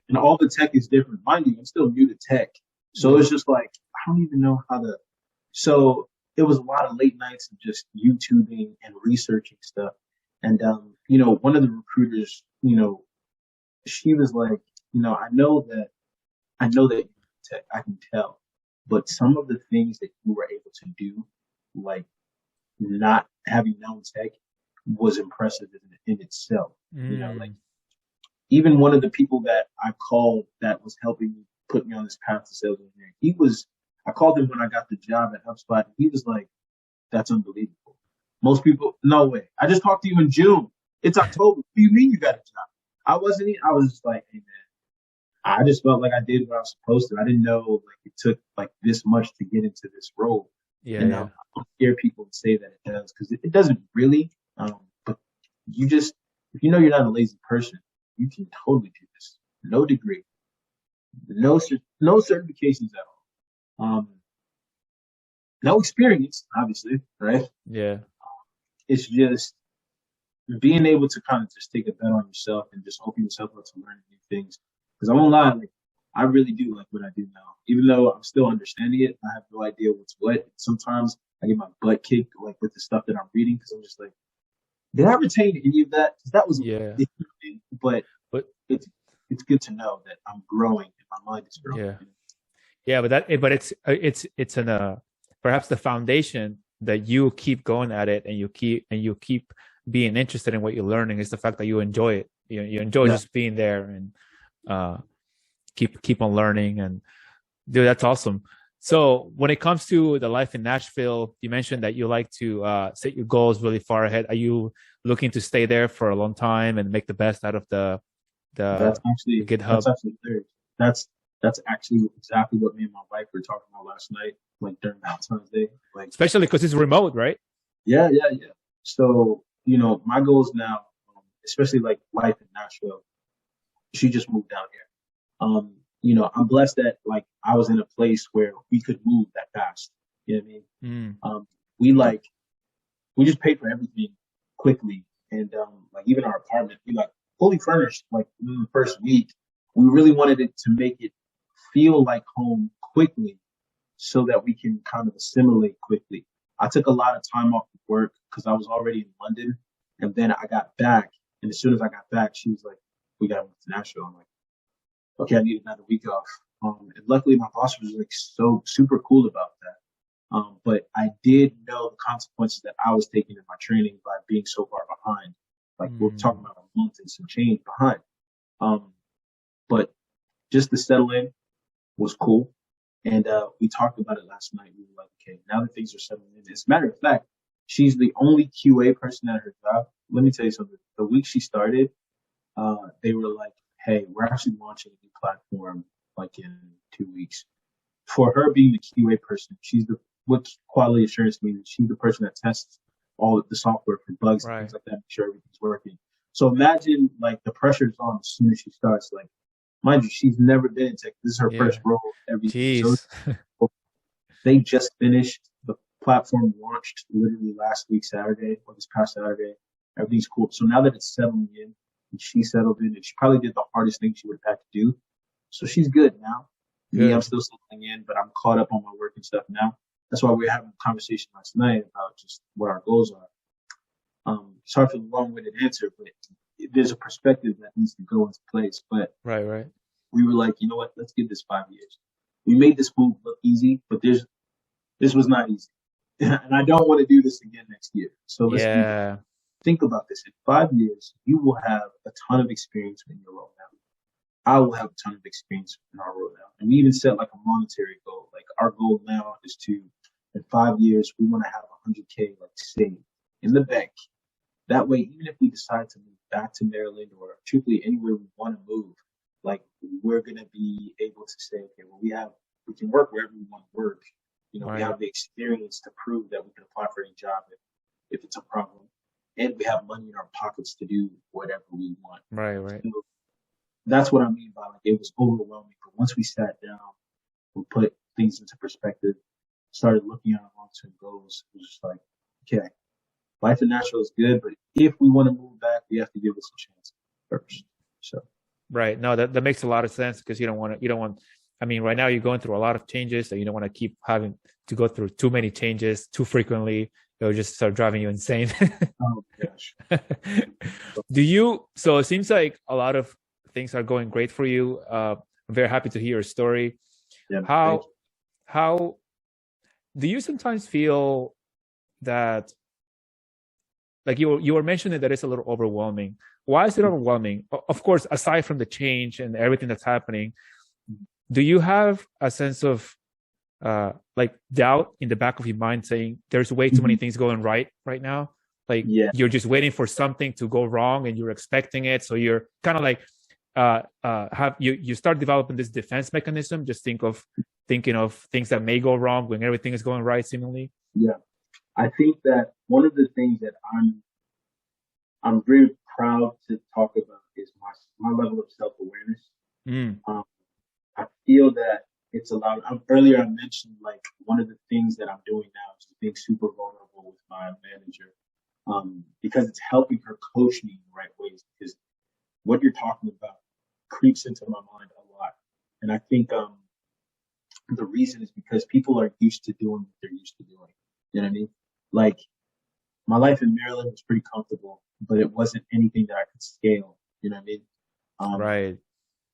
and all the tech is different. Mind you, I'm still new to tech. So Yeah. it's just like, I don't even know how to. So it was a lot of late nights of just YouTubing and researching stuff. And, one of the recruiters, she was like, I know that you tech, I can tell, but some of the things that you were able to do, like not having known tech, was impressive in itself. Like Mm. even one of the people that I called that was helping me put me on this path to sales engineering, I called him when I got the job at HubSpot, and he was like, "That's unbelievable. Most people, no way. I just talked to you in June. It's October. What do you mean you got a job?" I was just like, "Hey man, I just felt like I did what I was supposed to. I didn't know like it took like this much to get into this role, Yeah, and yeah. I don't scare people to say that it does because it doesn't really. But you just if you know you're not a lazy person, you can totally do this. No degree, no certifications at all. No experience, obviously, right? Yeah. It's just being able to kind of just take a bet on yourself and just open yourself up to learning new things. Because I won't lie, like I really do like what I do now. Even though I'm still understanding it, I have no idea what's what. Sometimes I get my butt kicked like with the stuff that I'm reading because I'm just like, did I retain any of that? Because that was a Yeah. thing. But But it's it's good to know that I'm growing and my mind is growing. yeah. Yeah, but it's an perhaps the foundation that you keep going at it and you keep being interested in what you're learning is the fact that you enjoy it. You enjoy Yeah. just being there and uh keep on learning. And dude, that's awesome. So when it comes to the life in Nashville, you mentioned that you like to set your goals really far ahead. Are you looking to stay there for a long time and make the best out of the, That's the actually GitHub? that's actually hilarious. That's actually exactly what me and my wife were talking about last night, like during Valentine's Day. Like, Especially because it's remote, right? yeah, yeah, yeah. So, my goals now, especially like life in Nashville, she just moved down here. I'm blessed that like I was in a place where we could move that fast. You know what I mean? Mm, We like we just paid for everything quickly, and like even our apartment, we like fully furnished like in the first week. We really wanted it to make it feel like home quickly, so that we can kind of assimilate quickly. I took a lot of time off of work because I was already in London, and then I got back, and as soon as I got back, she was like, "We got to move to Nashville." I'm like, "Okay, I need another week off." And luckily, my boss was like so super cool about that. But I did know the consequences that I was taking in my training by being so far behind. Like we're talking mm, about a month and some change behind. Um, but just to settle in was cool. And we talked about it last night. We were like, okay, now that things are settling in. As a matter of fact, she's the only QA person at her job. Let me tell you something. The week she started, they were like, hey, we're actually launching a new platform like in 2 weeks. For her being the QA person, what quality assurance means. She's the person that tests all of the software for bugs and right. things like that, make sure everything's working. So imagine like the pressure's on as soon as she starts. Like, mind you, she's never been in tech. This is her first Yeah. role, everything. So Jeez. they just finished the platform launched literally last week Saturday or this past Saturday. Everything's cool. So now that it's settling in, and she settled in, and she probably did the hardest thing she would have had to do. So she's good now. Me, I'm Good. still settling in, but I'm caught up on my work and stuff now. That's why we are having a conversation last night about just what our goals are. Sorry for the long-winded answer, but there's a perspective that needs to go into place. But Right, right. we were like, you know what? Let's give this 5 years. We made this move look easy, but this was not easy, and I don't want to do this again next year. So let's be real. Yeah. Think about this. In 5 years, you will have a ton of experience in your role now. I will have a ton of experience in our role now. And we even set like a monetary goal. Like our goal now is to, in 5 years, we want to have 100K like saved in the bank. That way, even if we decide to move back to Maryland or truthfully anywhere we want to move, like we're gonna be able to say, okay, well, we can work wherever we want to work. You know, we Right. have the experience to prove that we can apply for any job if it's a problem, and we have money in our pockets to do whatever we want. Right, right. So that's what I mean by like it was overwhelming. But once we sat down, we put things into perspective, started looking at our long term goals. It was just like, okay, life in Nashville is good, but if we want to move back, we have to give it a chance first. So Right. No, that makes a lot of sense because you don't want, I mean, right now you're going through a lot of changes and you don't want to keep having to go through too many changes too frequently. It'll just start driving you insane. oh gosh. So it seems like a lot of things are going great for you. I'm very happy to hear your story. Yeah, thank How, how do you sometimes feel that, like you were mentioning that it's a little overwhelming? Why is it overwhelming? Of course, aside from the change and everything that's happening, do you have a sense of like doubt in the back of your mind saying there's way too many things going right now? Like you. Yeah. you're just waiting for something to go wrong and you're expecting it. So you're kind of like you start developing this defense mechanism, just thinking of things that may go wrong when everything is going right seemingly. Yeah. I think that one of the things that I'm very proud to talk about is my level of self awareness. Mm. I feel that it's allowed. Earlier, I mentioned like one of the things that I'm doing now is being super vulnerable with my manager, because it's helping her coach me in the right ways. Because what you're talking about creeps into my mind a lot, and I think the reason is because people are used to doing what they're used to doing. You know what I mean? Like my life in Maryland was pretty comfortable, but it wasn't anything that I could scale. You know what I mean? Um, Right.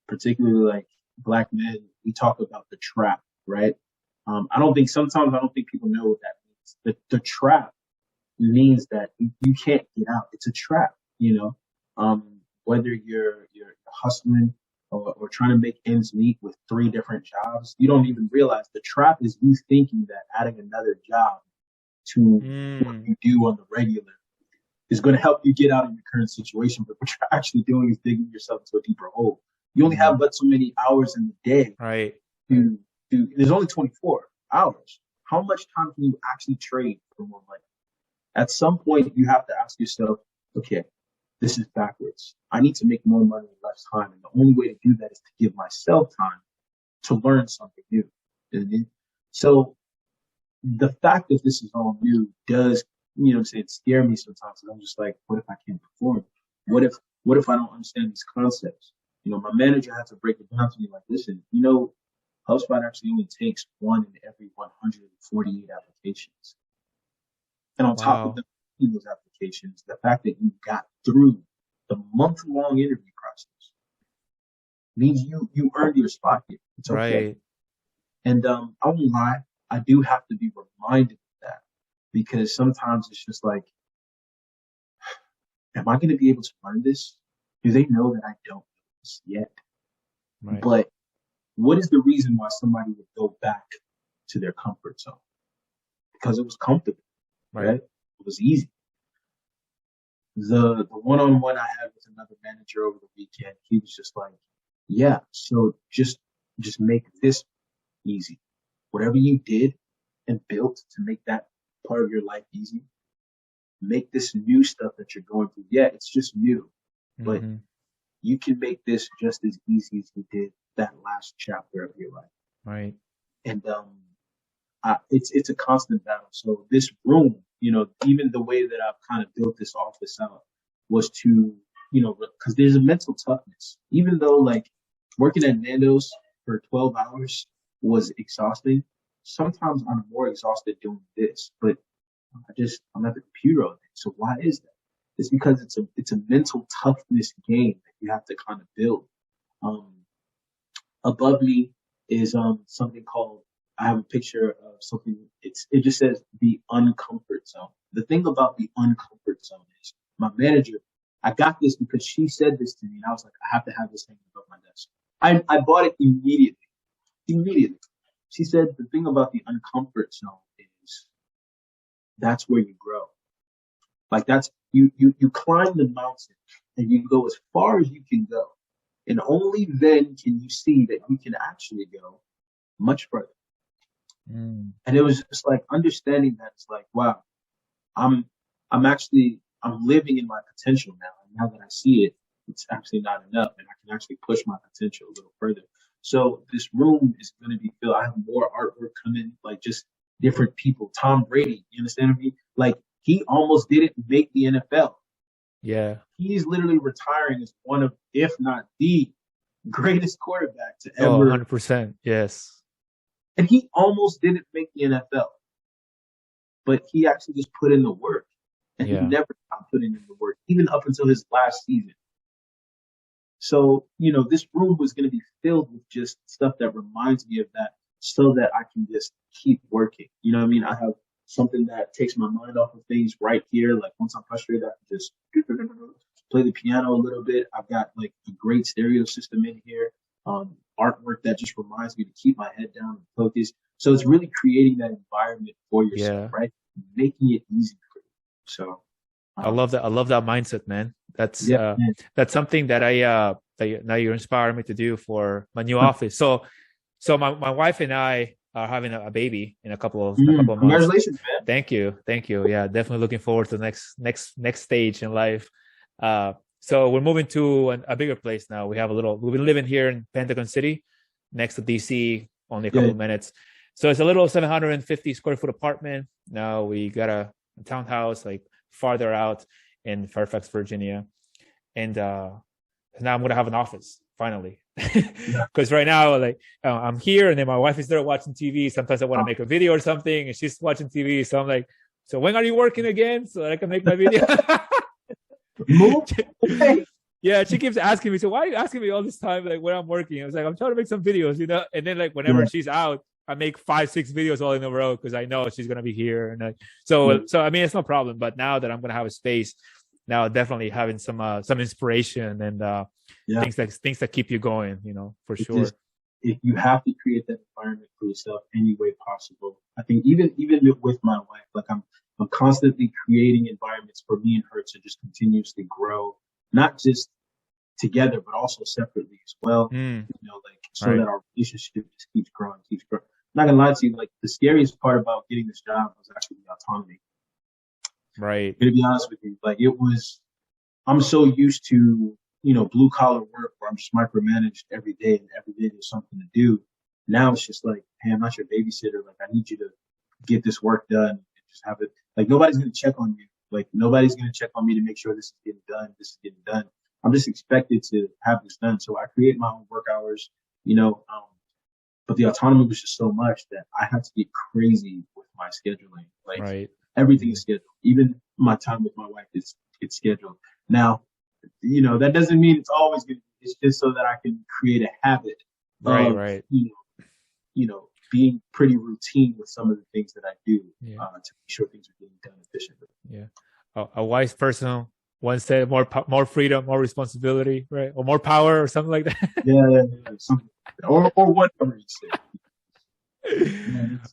Particularly like black men, we talk about the trap, right? Sometimes I don't think people know what that means. The trap means that you can't get out. It's a trap, you know. Whether you're hustling or trying to make ends meet with 3 different jobs, you don't even realize the trap is you thinking that adding another job to what Mm. you do on the regular is going to help you get out of your current situation. But what you're actually doing is digging yourself into a deeper hole. You only have but so many hours in the day Right. to do. There's only 24 hours. How much time can you actually trade for more money? At some point, you have to ask yourself, okay, this is backwards. I need to make more money in less time. And the only way to do that is to give myself time to learn something new. You know what I mean? So the fact that this is all new does, you know what I'm saying, scare me sometimes. And I'm just like, what if I can't perform? What if I don't understand these concepts? You know, my manager had to break it down to me like, listen, you know, HubSpot actually only takes 1 in every 148 applications. And on top of Wow. those applications, the fact that you got through the month-long interview process means you earned your spot here. It's okay. Right. And I won't lie, I do have to be reminded of that because sometimes it's just like, am I going to be able to learn this? Do they know that I don't know this yet? Right. But what is the reason why somebody would go back to their comfort zone? Because it was comfortable, Right. right? It was easy. The one-on-one I had with another manager over the weekend, he was just like, yeah, so just make this easy. Whatever you did and built to make that part of your life easy, make this new stuff that you're going through. Yeah, it's just new, but Mm-hmm. you can make this just as easy as you did that last chapter of your life. Right. And it's a constant battle. So this room, you know, even the way that I've kind of built this office out was to because there's a mental toughness. Even though like working at Nando's for 12 hours was exhausting, sometimes I'm more exhausted doing this. But I'm at the computer all day. So why is that? It's because it's a mental toughness game that you have to kind of build. Um, Above me is something called, I have a picture of something, it just says the uncomfort zone. The thing about the uncomfort zone is my manager, I got this because she said this to me and I was like, I have to have this hanging above my desk. I bought it immediately. Immediately. She said the thing about the uncomfort zone is that's where you grow. Like that's you climb the mountain and you go as far as you can go. And only then can you see that you can actually go much further. Mm. And it was just like understanding that it's like, wow, I'm I'm living in my potential now. And now that I see it, it's actually not enough, and I can actually push my potential a little further. So this room is going to be filled. I have more artwork coming, like just different people. Tom Brady, you understand me? Like he almost didn't make the NFL. Yeah. He's literally retiring as one of, if not the greatest quarterback to Oh, ever. 100%. Yes. And he almost didn't make the NFL, but he actually just put in the work. And he Yeah. never stopped putting in the work, even up until his last season. So, this room was going to be filled with just stuff that reminds me of that so that I can just keep working. You know what I mean? I have something that takes my mind off of things right here. Like once I'm frustrated, I can just play the piano a little bit. I've got like a great stereo system in here, artwork that just reminds me to keep my head down and focus. So it's really creating that environment for yourself, Yeah. right? Making it easy for you. So I love that. I love that mindset, man. That's yeah, that's something that now you're inspiring me to do for my new office. So my wife and I are having a baby in a couple of months. Congratulations, man. Thank you. Yeah, definitely looking forward to the next stage in life. So we're moving to a bigger place now. We've been living here in Pentagon City, next to DC, only a couple of minutes. So it's a little 750 square foot apartment. Now we got a townhouse like farther out in Fairfax, Virginia, and now I'm gonna have an office finally. Because right now, like I'm here, and then my wife is there watching TV. Sometimes I want to make a video or something, and she's watching TV. So I'm like, "So when are you working again, so that I can make my video?" Yeah, she keeps asking me. So why are you asking me all this time, like when I'm working? I was like, I'm trying to make some videos, And then like whenever she's out, I make 5-6 videos all in a row because I know she's gonna be here, and so I mean it's no problem. But now that I'm gonna have a space, now definitely having some inspiration and things that keep you going, for sure. If you have to create that environment for yourself any way possible. I think even with my wife, like I'm constantly creating environments for me and her to just continuously grow, not just together but also separately as well. That our relationship just keeps growing. I'm not gonna lie to you, like the scariest part about getting this job was actually the autonomy. Right. To be honest with you, like I'm so used to, blue collar work where I'm just micromanaged every day and every day there's something to do. Now it's just like, hey, I'm not your babysitter. Like I need you to get this work done and just have it. Like nobody's going to check on you. Like nobody's going to check on me to make sure this is getting done. This is getting done. I'm just expected to have this done. So I create my own work hours, but the autonomy was just so much that I had to get crazy with my scheduling. Like everything is scheduled. Even my time with my wife it's scheduled. Now, that doesn't mean it's always good. It's just so that I can create a habit of, being pretty routine with some of the things that I do to make sure things are getting done efficiently. Yeah. A wise person once said more freedom, more responsibility, right? Or more power or something like that. Yeah. Something, or whatever you say.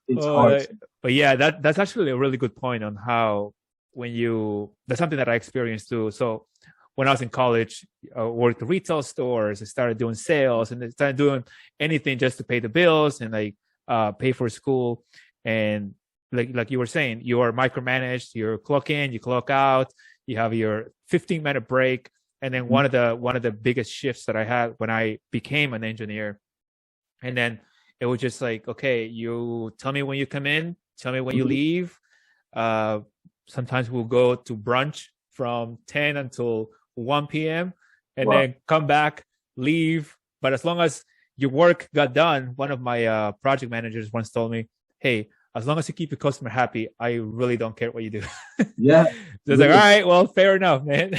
It's hard. But yeah, that's actually a really good point on how that's something that I experienced too. So when I was in college, I worked at retail stores. I started doing sales and I started doing anything just to pay the bills and pay for school. And like you were saying, you are micromanaged. You clock in, you clock out. You have your 15-minute break. And then one of the biggest shifts that I had when I became an engineer, and then it was just like, okay, you tell me when you come in, tell me when you leave. Sometimes we'll go to brunch from 10 until 1 p.m. and Wow. then come back, leave. But as long as your work got done, one of my project managers once told me, "Hey, as long as you keep your customer happy, I really don't care what you do." So Yeah. it's like, all right, well, fair enough, man.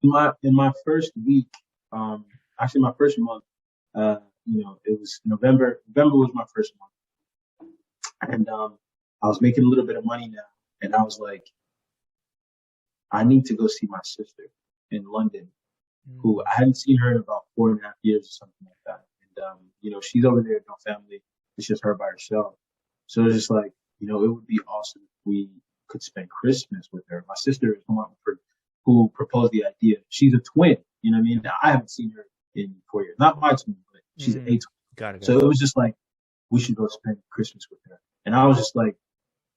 In my first week, actually my first month, it was November. November was my first month, and I was making a little bit of money now, and I was like, I need to go see my sister in London, who I hadn't seen her in about 4.5 years or something like that. And she's over there with no family. It's just her by herself. So it's just like, it would be awesome if we could spend Christmas with her. My sister is the one who proposed the idea. She's a twin. You know what I mean? I haven't seen her in 4 years. Not my twin, but she's a twin. Got it. So it was just like, we should go spend Christmas with her. And I was just like,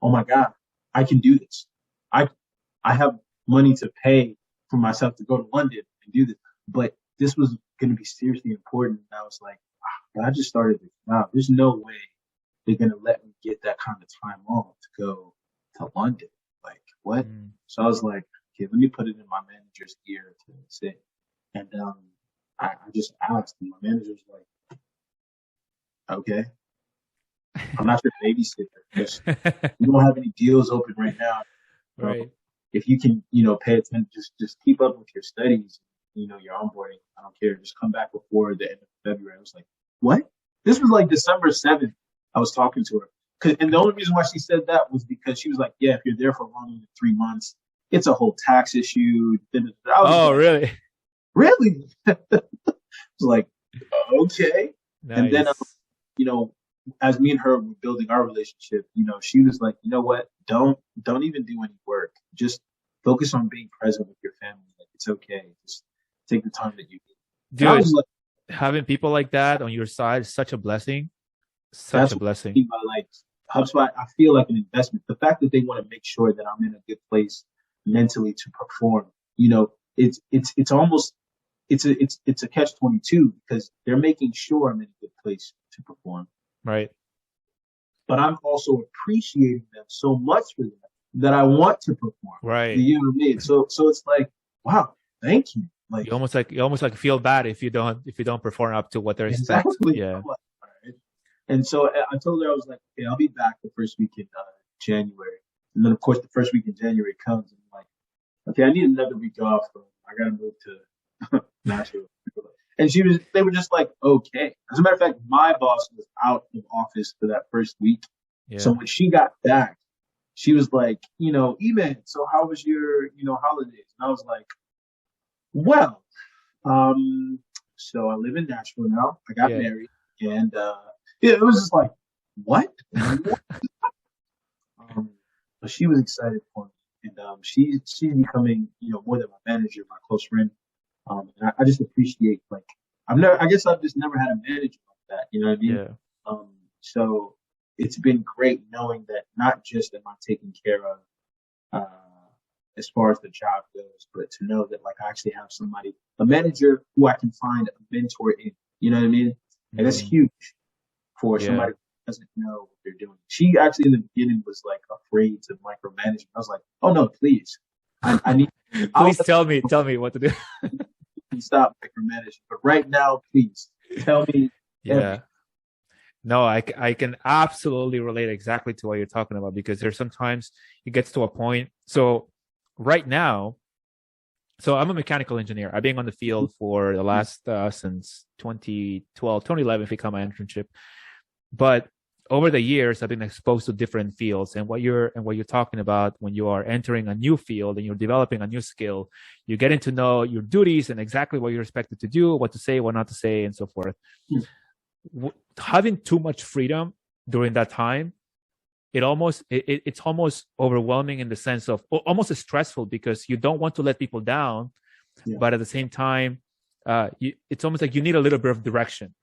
oh my God, I can do this. I I have money to pay for myself to go to London and do this. But this was going to be seriously important. And I was like, wow, I just started this job. There's no way they're going to let me get that kind of time off to go to London. Like, what? So I was like, okay, let me put it in my manager's ear to say. And I just asked, and my manager was like, okay, I'm not your babysitter because we don't have any deals open right now. So Right. if you can, pay attention, just keep up with your studies, your onboarding. I don't care. Just come back before the end of February. I was like, what? This was like December 7th. I was talking to her. And the only reason why she said that was because she was like, yeah, if you're there for longer than 3 months, it's a whole tax issue. I was Oh, like, really? really? I was like, okay. And then, Nice. as me and her were building our relationship, she was like, you know what? Don't even do any work. Just focus on being present with your family. Like, it's okay. Just take the time that you need. And I Dude, was like, having people like that on your side is such a blessing. Such that's a what I blessing. mean by like HubSpot. I feel like an investment. The fact that they want to make sure that I'm in a good place mentally to perform, it's almost it's a catch-22 because they're making sure I'm in a good place to perform. Right. But I'm also appreciating them so much for that I want to perform. Right. You know what I mean? So it's like, wow, thank you. Like You almost like feel bad if you don't perform up to what they expect. exactly. Yeah. I'm like, all right. And so I told her I was like, okay, I'll be back the first week in January. And then of course the first week in January comes, and I'm like, okay, I need another week off. I gotta move to Nashville. And they were just like, okay. As a matter of fact, my boss was out of office for that first week. So Yeah. when she got back, she was like, Eman, so how was your, holidays? And I was like, well, um, so I live in Nashville now. I got Yeah. married, and yeah, it was just like, what? But she was excited for me, and she's becoming, more than my manager, my close friend. And I just appreciate like I guess I've just never had a manager like that. You know what I mean? Yeah. So it's been great knowing that not just am I taken care of as far as the job goes, but to know that like I actually have somebody, a manager who I can find a mentor in. You know what I mean? And that's huge for Yeah. somebody who doesn't know what they're doing. She actually in the beginning was like afraid to micromanage. I was like, oh no, please. I need. Please tell me what to do. Stop micromanaging. But right now, please tell me Yeah. No, I can absolutely relate exactly to what you're talking about, because there's sometimes it gets to a point. So right now, so I'm a mechanical engineer. I've been on the field for the last since 2012, 2011, if you count my internship. But over the years, I've been exposed to different fields, and what you're talking about when you are entering a new field and you're developing a new skill, you're getting to know your duties and exactly what you're expected to do, what to say, what not to say, and so forth. Having too much freedom during that time, it's almost overwhelming in the sense of almost stressful, because you don't want to let people down, but at the same time, it's almost like you need a little bit of direction.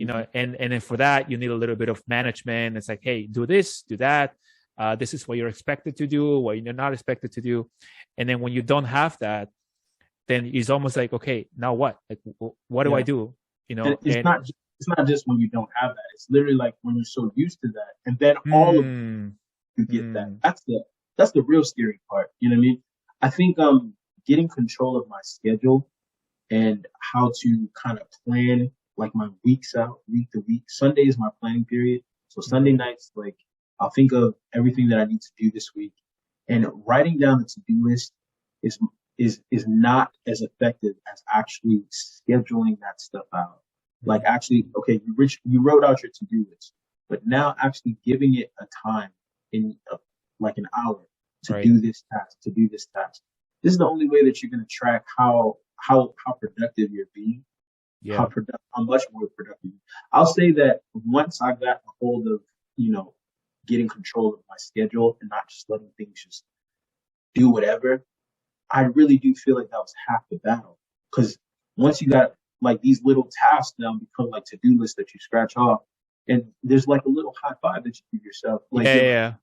And then for that, you need a little bit of management. It's like, hey, do this, do that. This is what you're expected to do, what you're not expected to do. And then when you don't have that, then it's almost like, okay, now what? Like, what do I do? It's not just when you don't have that. It's literally like when you're so used to that, and then all of you get that. That's the real scary part. You know what I mean? I think getting control of my schedule and how to kind of plan like my weeks out, week to week. Sunday is my planning period. So Sunday Mm-hmm. nights, like I'll think of everything that I need to do this week, and writing down the to-do list is is not as effective as actually scheduling that stuff out. Like actually, okay, you wrote out your to-do list, but now actually giving it a time in like an hour to Right. do this task, to do this task. This is the only way that you're going to track how productive you're being, Yeah. how much more productive. I'll say that once I got a hold of you know getting control of my schedule and not just letting things just do whatever, I really do feel like that was half the battle. Because once you got like these little tasks now become like to-do lists that you scratch off, and there's like a little high five that you give yourself. Like Yeah. you're like, Yeah.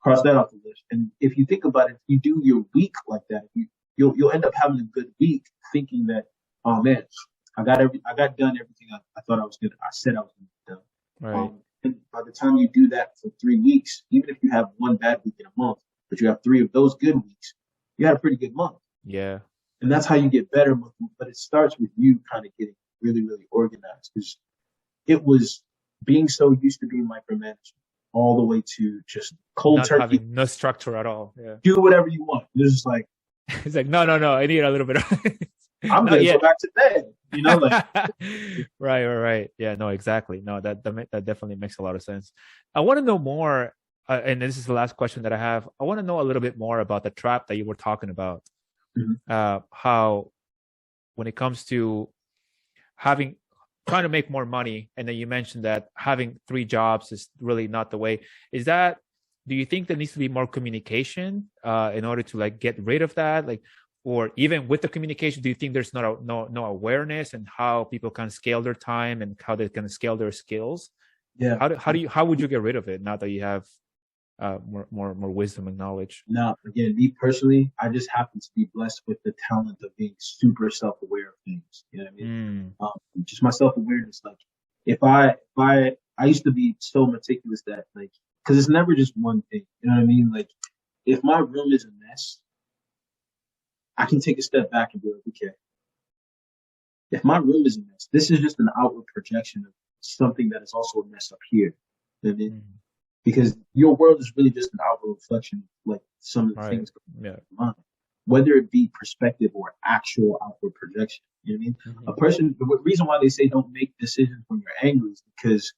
cross that off the list. And if you think about it, if you do your week like that, you'll end up having a good week, thinking that, oh man, I got done everything I thought I was gonna. I said I was gonna get done. Right. And by the time you do that for 3 weeks, even if you have one bad week in a month, but you have three of those good weeks, you had a pretty good month. Yeah. And that's how you get better. But it starts with you kind of getting really, really organized, because it was being so used to being micromanaged all the way to just cold Not turkey, having no structure at all. Yeah. do whatever you want. It's just like, It's like, no, no, no. I need a little bit of I'm not going to go yet. back to bed, like, Right, right. Yeah, no, exactly. No, that definitely makes a lot of sense. I want to know more, and this is the last question that I have. I want to know a little bit more about the trap that you were talking about. mhm. How, when it comes to having trying to make more money, and then you mentioned that having three jobs is really not the way. Is that, do you think there needs to be more communication in order to like get rid of that? Like, or even with the communication, do you think there's no awareness and how people can scale their time and how they can scale their skills? Yeah. How would you get rid of it now that you have more wisdom and knowledge? Now, again, me personally, I just happen to be blessed with the talent of being super self-aware of things. You know what I mean? Mm, Just my self-awareness. Like, I used to be so meticulous that, like, because it's never just one thing. You know what I mean? Like, if my room is a mess, I can take a step back and be like, okay, if my room is a mess, this is just an outward projection of something that is also a mess up here. You know what I mean? mm, Because your world is really just an outward reflection of like some of the right. things going on Yeah. in your mind, whether it be perspective or actual outward projection. You know what I mean? A Hmm. person, the reason why they say don't make decisions when you're angry is because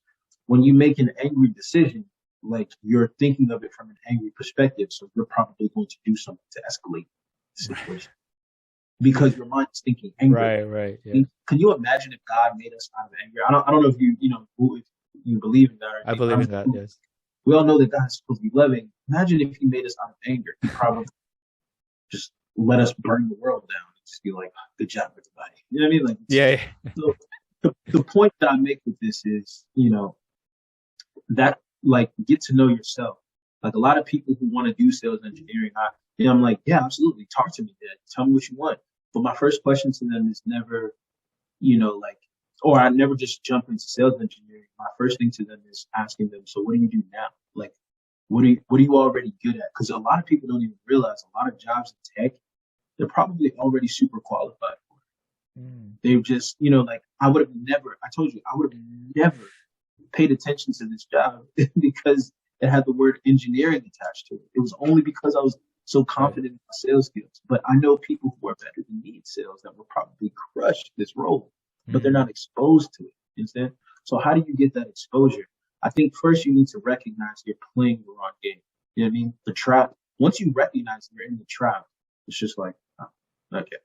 when you make an angry decision, like you're thinking of it from an angry perspective, so you're probably going to do something to escalate the situation because your mind is thinking anger. Right. Right. Yeah. Can you imagine if God made us out of anger? I don't know if if you believe in that or I anything, but believe in that. Yes. we all know that God is supposed to be loving. Imagine if He made us out of anger. He probably just let us burn the world down and just be like, "Good job, everybody." You know what I mean? Like, Yeah. so the point that I make with this is, that like get to know yourself. Like a lot of people who want to do sales engineering, I'm like, yeah, absolutely. Talk to me, Dad. Tell me what you want. But my first question to them is never, like, or I never just jump into sales engineering. My first thing to them is asking them, so what do you do now? Like, what are you already good at? Because a lot of people don't even realize a lot of jobs in tech, they're probably already super qualified for. Mm, They've just, like I told you, I would have never paid attention to this job because it had the word engineering attached to it. It was only because I was so right. confident in my sales skills. But I know people who are better than me in sales that will probably crush this role, but they're Mm, not exposed to it. You understand? So how do you get that exposure? I think first you need to recognize you're playing the wrong game. You know what I mean? The trap. Once you recognize you're in the trap, it's just like, oh, okay,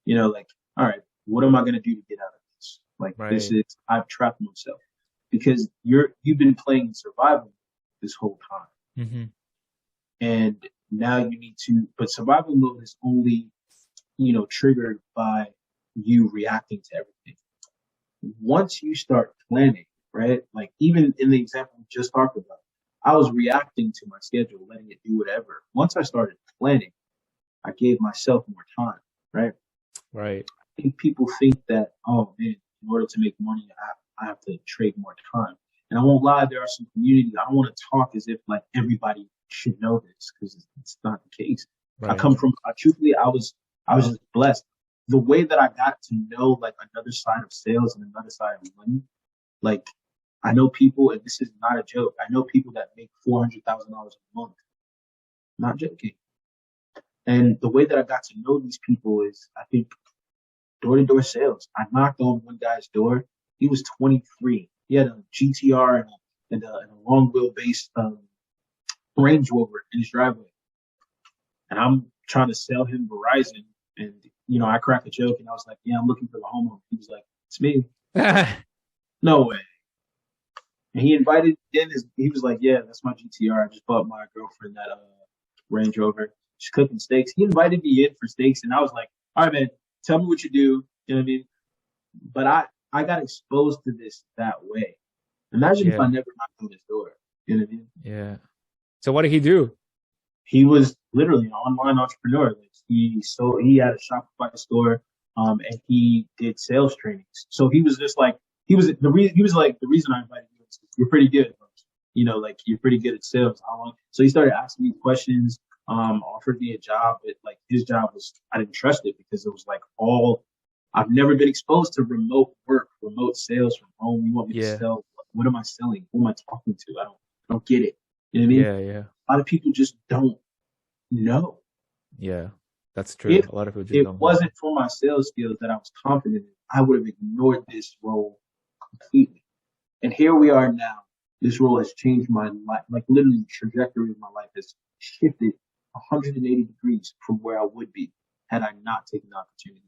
like, all right, what am I gonna do to get out of this? Like, right. I've trapped myself because you've been playing survival this whole time, Hmm. and now you need to. But survival mode is only triggered by you reacting to everything. Once you start planning, right? Like even in the example we just talked about, I was reacting to my schedule, letting it do whatever. Once I started planning, I gave myself more time, right? Right. I think people think that, oh man, in order to make money, I have to trade more time. And I won't lie, there are some communities. I don't want to talk as if like everybody should know this because it's not the case. Right. Truthfully, I was just blessed. The way that I got to know like another side of sales and another side of money, like I know people, and this is not a joke. I know people that make $400,000 a month. Not joking. And the way that I got to know these people is, I think, door to door sales. I knocked on one guy's door. He was 23. He had a GTR and a long wheelbase Range Rover in his driveway. And I'm trying to sell him Verizon. And, I cracked a joke and I was like, yeah, I'm looking for the homeowner. He was like, it's me. No way. And he invited in he was like, yeah, that's my GTR. I just bought my girlfriend that Range Rover. She's cooking steaks. He invited me in for steaks. And I was like, all right, man, tell me what you do. You know what I mean? But I got exposed to this that way. Imagine if I never knocked on his door. You know what I mean? Yeah. So what did he do? He was literally an online entrepreneur. Like he had a Shopify store, and he did sales trainings. So he was just like the reason I invited you is you're pretty good. Like you're pretty good at sales. So he started asking me questions, offered me a job, but like his job was I didn't trust it because it was like all I've never been exposed to remote work, remote sales from home. You want me to sell? What am I selling? Who am I talking to? I don't get it. You know what I mean? Yeah. A lot of people just don't know. Yeah, that's true. If A lot of people just it don't know. wasn't for my sales skills that I was confident in, I would have ignored this role completely. And here we are now. This role has changed my life. Like literally, the trajectory of my life has shifted 180 degrees from where I would be had I not taken the opportunity.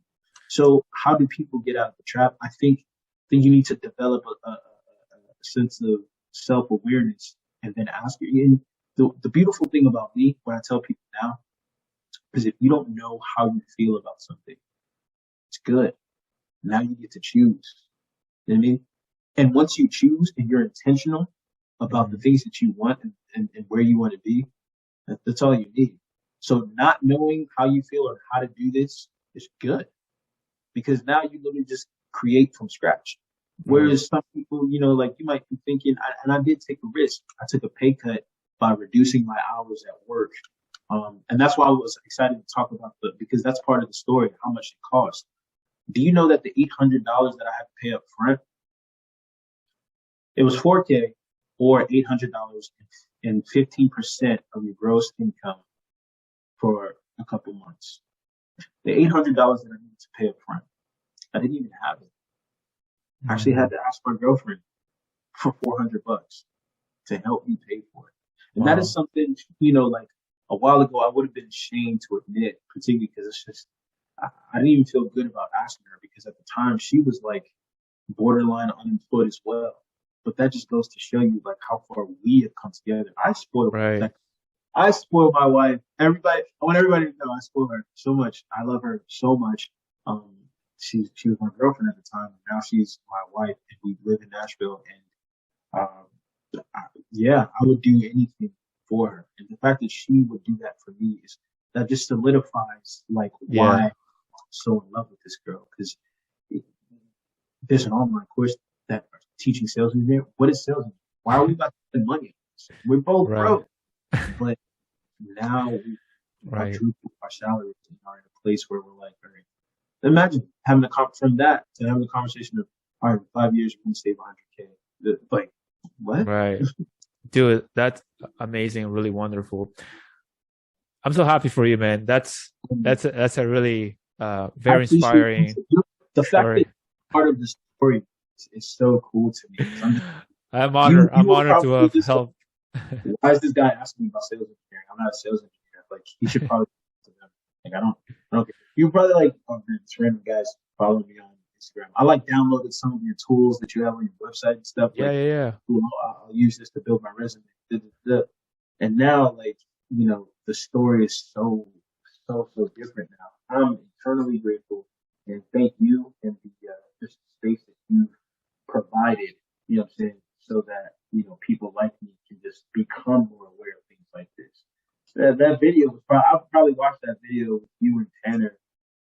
So, how do people get out of the trap? I think you need to develop a sense of self awareness and then ask you. And the beautiful thing about me, what I tell people now, is if you don't know how you feel about something, it's good. Now you get to choose. You know what I mean? And once you choose and you're intentional about the things that you want and where you want to be, that's all you need. So not knowing how you feel or how to do this is good because now you literally just create from scratch. Right. Whereas some people, like you might be thinking, and I did take a risk. I took a pay cut by reducing my hours at work. And that's why I was excited to talk about because that's part of the story, how much it cost. Do you know that the $800 that I had to pay up front, it was 4K or $800 and 15% of your gross income for a couple months. The $800 that I needed to pay up front, I didn't even have it. I actually had to ask my girlfriend for $400 to help me pay for it. And that is something, like a while ago, I would have been ashamed to admit, particularly because it's just, I didn't even feel good about asking her because at the time she was like borderline unemployed as well. But that just goes to show you like how far we have come together. Right. I spoil my wife. I want everybody to know I spoil her so much. I love her so much. Um, she was my girlfriend at the time. Now she's my wife, and we live in Nashville. And yeah, I would do anything for her. And the fact that she would do that for me is that just solidifies like why I'm so in love with this girl. Because there's an online course that teaching sales engineering. What is sales engineering? Why are we about to spend money? We're both broke, but now we quadruple our salaries and are in a place where we're like, all right. Imagine having from that to having a conversation of, all right, in 5 years we're gonna save 100K. Like, what? Right. Dude, that's amazing, really wonderful. I'm so happy for you, man. That's a really very inspiring the fact story. that part of the story is so cool to me. I'm honored. I'm honored to have helped. Why is this guy asking me about sales engineering? I'm not a sales engineer. Like he should probably to them. Like I don't get you probably like this random guys following me on Instagram. I like downloaded some of your tools that you have on your website and stuff. Yeah, Like yeah. I'll use this to build my resume. And now like, the story is so different now. I'm eternally grateful and thank you and the just space that you've provided, what I'm saying, so that, people like me can just become more aware of things like this. That video was I've probably watched that video with you and Tanner.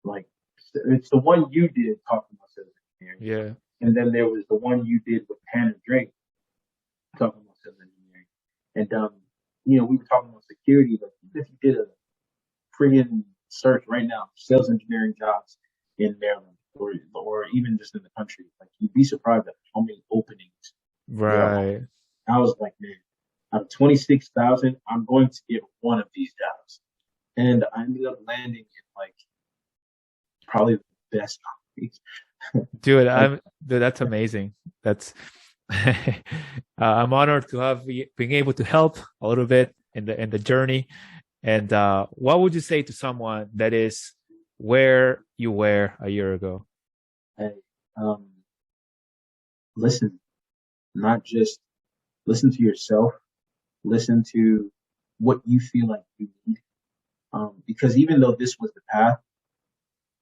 Like, it's the one you did talking about sales engineering. Yeah. And then there was the one you did with Tanner Drake talking about sales engineering. And, we were talking about security. Like, if you did a friggin' search right now sales engineering jobs in Maryland or even just in the country. Like you'd be surprised at how many openings there are. Right. I was like, man, out of 26,000, I'm going to get one of these jobs. And I ended up landing in like probably the best companies. Dude, Like, that's amazing. That's I'm honored to have being able to help a little bit in the journey. And what would you say to someone that is where you were a year ago? hey, um, listen, not just listen to yourself, listen to what you feel like you need. Because even though this was the path,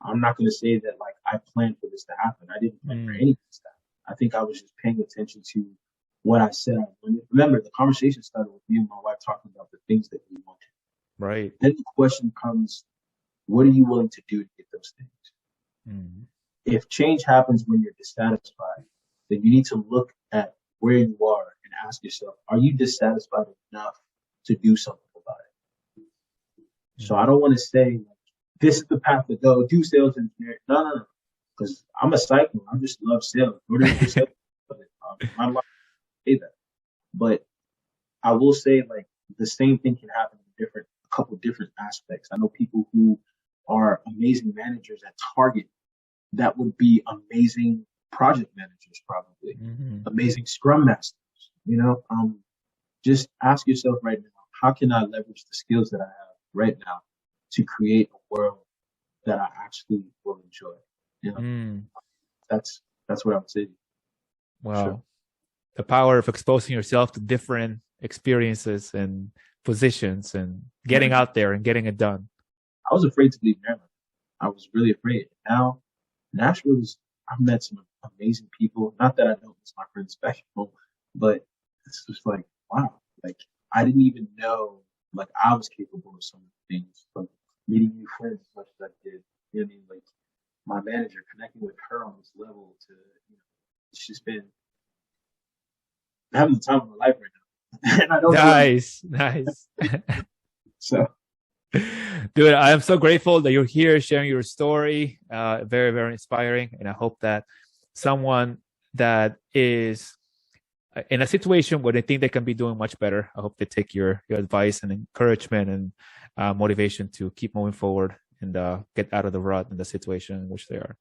I'm not going to say that like I planned for this to happen. I didn't plan for Mm, any of this to happen. I think I was just paying attention to what I said I wanted. Remember, the conversation started with me and my wife talking about the things that we wanted. right. Then the question comes, what are you willing to do to get those things? Mm, If change happens when you're dissatisfied, then you need to look at where you are and ask yourself, are you dissatisfied enough to do something about it? So I mm, don't want to say like, this is the path to go, do sales engineering. No, no, no. Because I'm a psycho. I just love sales. What is for sales? My life say that. But I will say like the same thing can happen in a couple different aspects. I know people who are amazing managers at Target that would be amazing project managers, probably mhm, amazing scrum masters. You know, just ask yourself right now, how can I leverage the skills that I have right now to create a world that I actually will enjoy? You know, mm. that's that's what I would say. For sure. Wow. The power of exposing yourself to different experiences and positions and getting Mhm. out there and getting it done. I was afraid to leave Maryland. I was really afraid. Now, Nashville is, I've met some amazing people. Not that I don't miss my friends back home, but it's just like, wow, like I didn't even know like I was capable of some of the things, like meeting new friends as much as I did. You know what I mean? Like my manager, connecting with her on this level to, you know, it's just been having the time of my life right now. And I don't know where I'm going. Nice, nice. So Dude, I am so grateful that you're here sharing your story. Very, very inspiring. And I hope that someone that is in a situation where they think they can be doing much better, I hope they take your advice and encouragement and motivation to keep moving forward and get out of the rut in the situation in which they are.